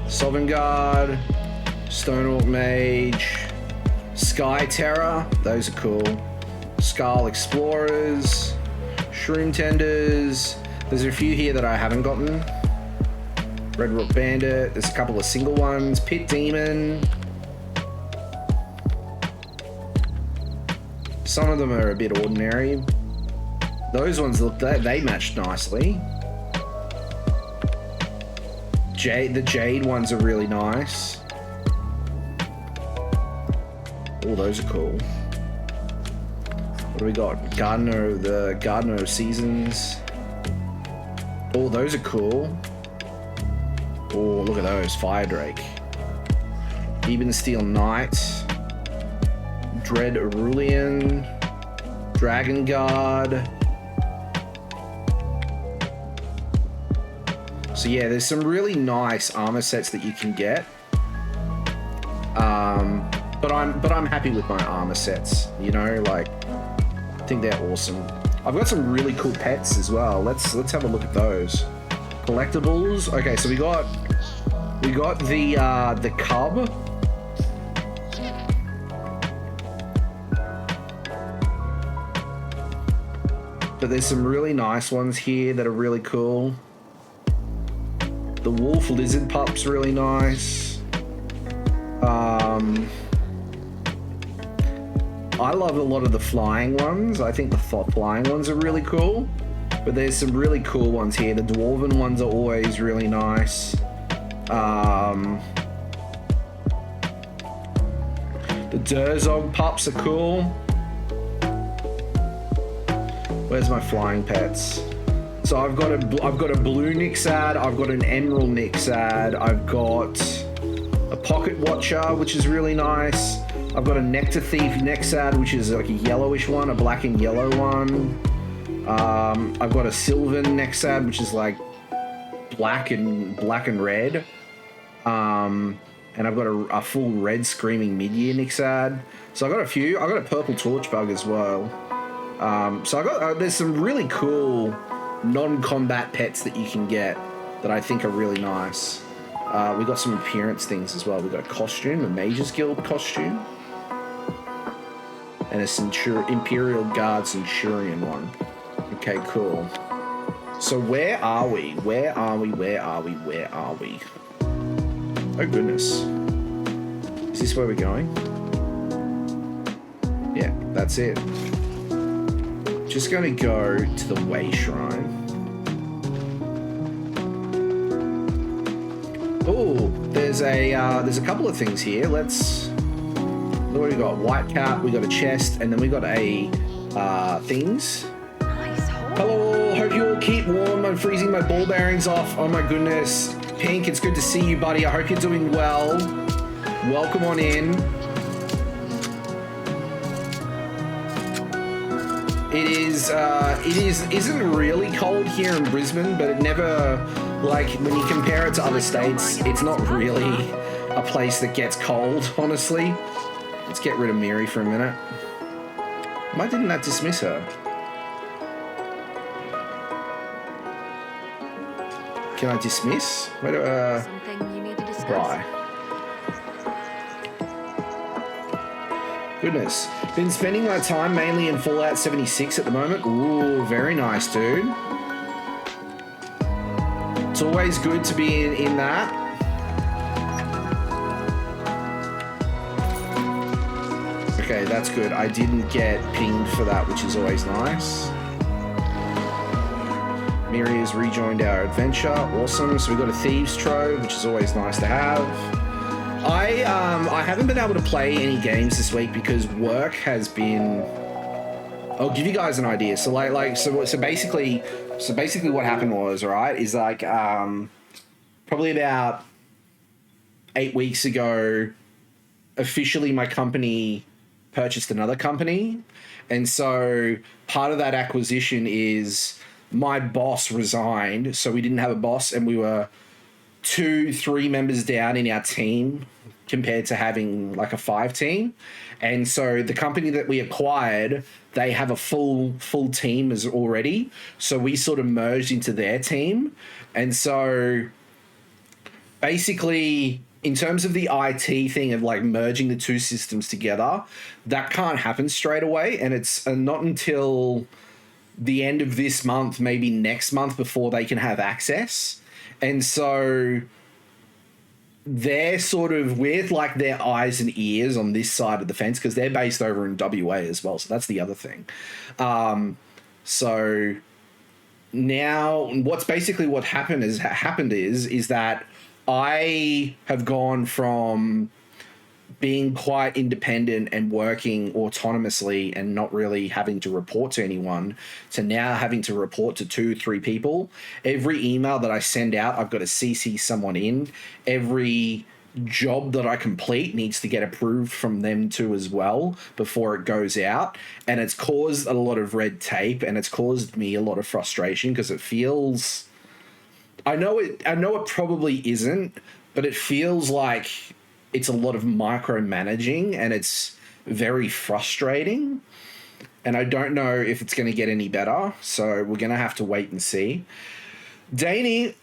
Sovereign Guard. Stone Orc Mage. Sky Terror. Those are cool. Skull Explorers. Shroom Tenders. There's a few here that I haven't gotten. Red Rock Bandit. There's a couple of single ones. Pit Demon. Some of them are a bit ordinary. Those ones look, they match nicely. The Jade ones are really nice. Oh, those are cool. What do we got? The Gardener of Seasons. Oh, those are cool. Oh, look at those. Fire Drake. Even Steel Knight. Dread Aurelian. Dragon Guard. So yeah, there's some really nice armor sets that you can get. But I'm happy with my armor sets. You know, like, I think they're awesome. I've got some really cool pets as well. Let's have a look at those. Collectibles. Okay, so we got the cub. But there's some really nice ones here that are really cool. The Wolf Lizard Pup's really I love a lot of the flying ones. I think the flying ones are really cool. But there's some really cool ones here. The dwarven ones are always really nice. The Durzog pups are cool. Where's my flying pets? So I've got a blue Nixad, I've got an emerald Nixad, I've got a pocket watcher, which is really nice. I've got a nectar thief Nixad, which is like a yellowish one, a black and yellow one. I've got a sylvan Nixad, which is like black and red. And I've got a full red screaming mid-year Nixad. So I've got a few. I've got a purple torchbug as well. So I got there's some really cool non-combat pets that you can get that I think are really nice. We got some appearance things as well. We got a costume, a Mages Guild costume, and a Imperial Guard Centurion one. Okay, cool. So where are we? Where are we? Where are we? Where are we? Oh goodness. Is this where we're going? Yeah, that's it. Just gonna go to the Way Shrine. Oh, there's a couple of things here. What do we got? White cap, we got a chest, and then we got a things. Nice hole. Hello, hope you all keep warm. I'm freezing my ball bearings off. Oh my goodness. Pink, it's good to see you, buddy. I hope you're doing well. Welcome on in. It isn't really cold here in Brisbane, but it never, like, when you compare it to other states, it's not really a place that gets cold, honestly. Let's get rid of Miri for a minute. Why didn't that dismiss her? Can I dismiss? Where do, Something you need to discuss. Why? Goodness. Been spending my time mainly in Fallout 76 at the moment. Ooh, very nice, dude. It's always good to be in that. Okay, that's good. I didn't get pinged for that, which is always nice. Miri has rejoined our adventure. Awesome. So we got a Thieves Trove, which is always nice to have. I haven't been able to play any games this week because work has been. I'll give you guys an idea. So so basically what happened was, right, is like probably about 8 weeks ago, officially my company purchased another company, and so part of that acquisition is my boss resigned, so we didn't have a boss, and we were 2-3 members down in our team compared to having like a 5 team. And so the company that we acquired, they have a full team as already. So we sort of merged into their team. And so basically, in terms of the IT thing of like merging the two systems together, that can't happen straight away. And it's not until the end of this month, maybe next month, before they can have access. And so they're sort of with like their eyes and ears on this side of the fence because they're based over in WA as well. So that's the other thing. So now what happened is that I have gone from being quite independent and working autonomously and not really having to report to anyone to now having to report to 2-3 people. Every email that I send out, I've got to CC someone in. Every job that I complete needs to get approved from them too as well before it goes out. And it's caused a lot of red tape and it's caused me a lot of frustration because it feels... I know it probably isn't, but it feels like it's a lot of micromanaging and it's very frustrating. And I don't know if it's going to get any better. So we're going to have to wait and see. Danny,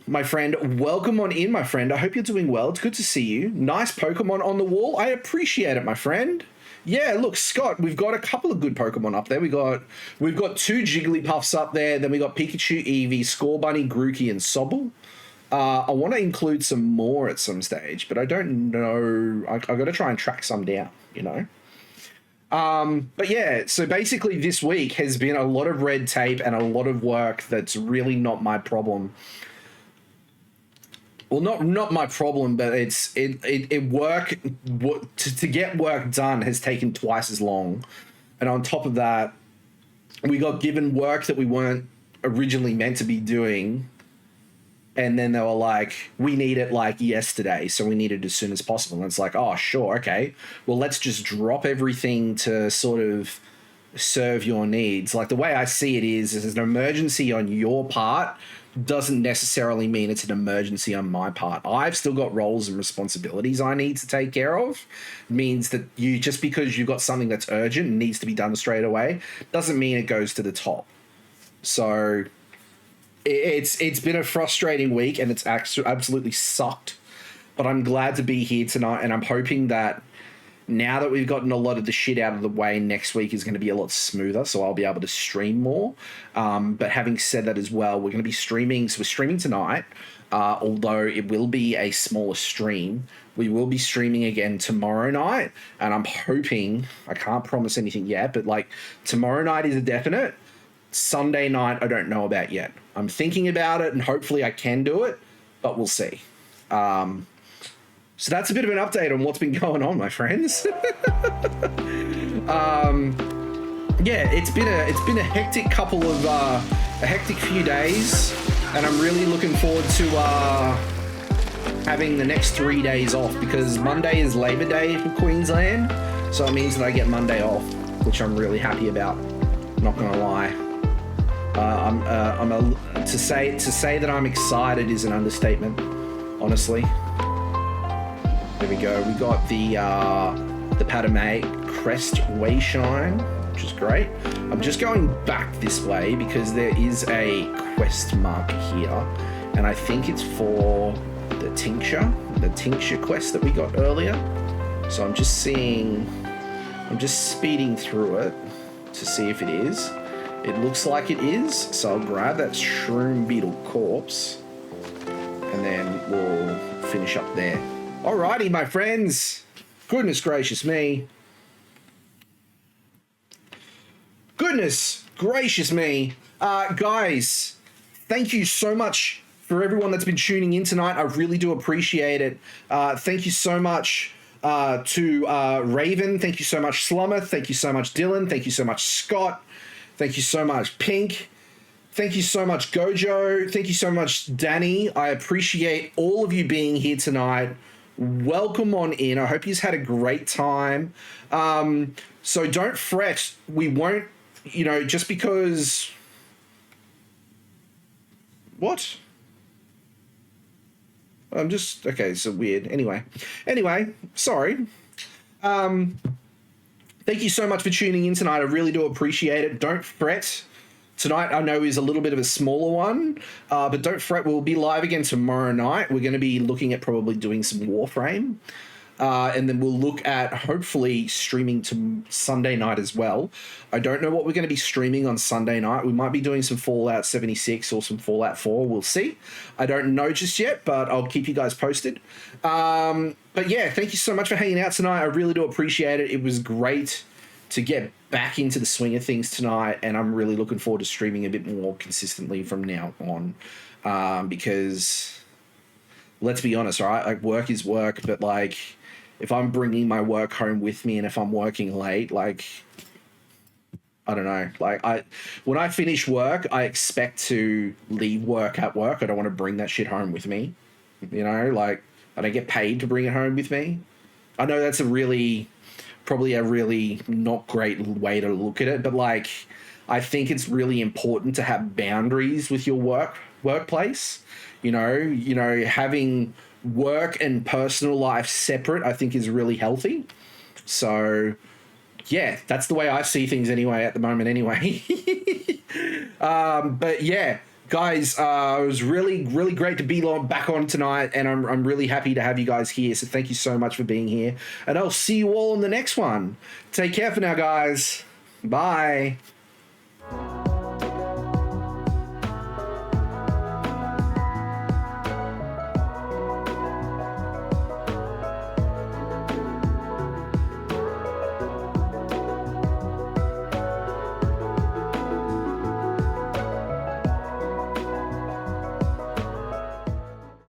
my friend, welcome on in, my friend. I hope you're doing well. It's good to see you. Nice Pokemon on the wall. I appreciate it, my friend. Yeah, look, Scott, we've got a couple of good Pokemon up there. We've got 2 Jigglypuffs up there. Then we got Pikachu, Eevee, Scorbunny, Grookey, and Sobble. I want to include some more at some stage, but I don't know. I got to try and track some down, you know. But yeah, so basically this week has been a lot of red tape and a lot of work that's really not my problem. Well, not my problem, but to get work done has taken twice as long. And on top of that, we got given work that we weren't originally meant to be doing. And then they were like, we need it like yesterday, so we need it as soon as possible. And it's like, oh, sure, okay. Well, let's just drop everything to sort of serve your needs. Like, the way I see it is an emergency on your part doesn't necessarily mean it's an emergency on my part. I've still got roles and responsibilities I need to take care of. It means that just because you've got something that's urgent and needs to be done straight away, doesn't mean it goes to the top. So it's been a frustrating week, and it's absolutely sucked. But I'm glad to be here tonight, and I'm hoping that now that we've gotten a lot of the shit out of the way, next week is going to be a lot smoother, so I'll be able to stream more. But having said that as well, we're going to be streaming. So we're streaming tonight, although it will be a smaller stream. We will be streaming again tomorrow night, and I'm hoping, I can't promise anything yet, but like tomorrow night is a definite. Sunday night, I don't know about yet. I'm thinking about it, and hopefully I can do it, but we'll see. So that's a bit of an update on what's been going on, my friends. Yeah, it's been a hectic couple of a hectic few days, and I'm really looking forward to having the next 3 days off, because Monday is Labor Day for Queensland, so it means that I get Monday off, which I'm really happy about. Not gonna lie. To say that I'm excited is an understatement, honestly. There we go. We got the Padme Crest Wayshine, which is great. I'm just going back this way because there is a quest mark here, and I think it's for the tincture quest that we got earlier. So I'm just speeding through it to see if it is. It looks like it is, so I'll grab that Shroom Beetle corpse, and then we'll finish up there. Alrighty, my friends. Goodness gracious me. Goodness gracious me. Guys, thank you so much for everyone that's been tuning in tonight. I really do appreciate it. Thank you so much to Raven. Thank you so much, Slummer. Thank you so much, Dylan. Thank you so much, Scott. Thank you so much, Pink. Thank you so much, Gojo. Thank you so much, Danny. I appreciate all of you being here tonight. Welcome on in. I hope you've had a great time. So don't fret. We won't, just because... What? Okay, so weird. Anyway, sorry. Thank you so much for tuning in tonight. I really do appreciate it. Don't fret. Tonight, I know, is a little bit of a smaller one, but don't fret. We'll be live again tomorrow night. We're going to be looking at probably doing some Warframe, and then we'll look at hopefully streaming to Sunday night as well. I don't know what we're going to be streaming on Sunday night. We might be doing some Fallout 76 or some Fallout 4. We'll see. I don't know just yet, but I'll keep you guys posted. But yeah, thank you so much for hanging out tonight. I really do appreciate it. It was great to get back into the swing of things tonight, and I'm really looking forward to streaming a bit more consistently from now on, because let's be honest, all right, like work is work, but like if I'm bringing my work home with me and if I'm working late, like I don't know, like when I finish work, I expect to leave work at work. I don't want to bring that shit home with me, like I don't get paid to bring it home with me. I know that's probably a really not great way to look at it, but like I think it's really important to have boundaries with your workplace. Having work and personal life separate, I think, is really healthy. So yeah, that's the way I see things anyway at the moment anyway. But yeah, guys, it was really, really great to be back on tonight, and I'm really happy to have you guys here. So thank you so much for being here, and I'll see you all in the next one. Take care for now, guys. Bye.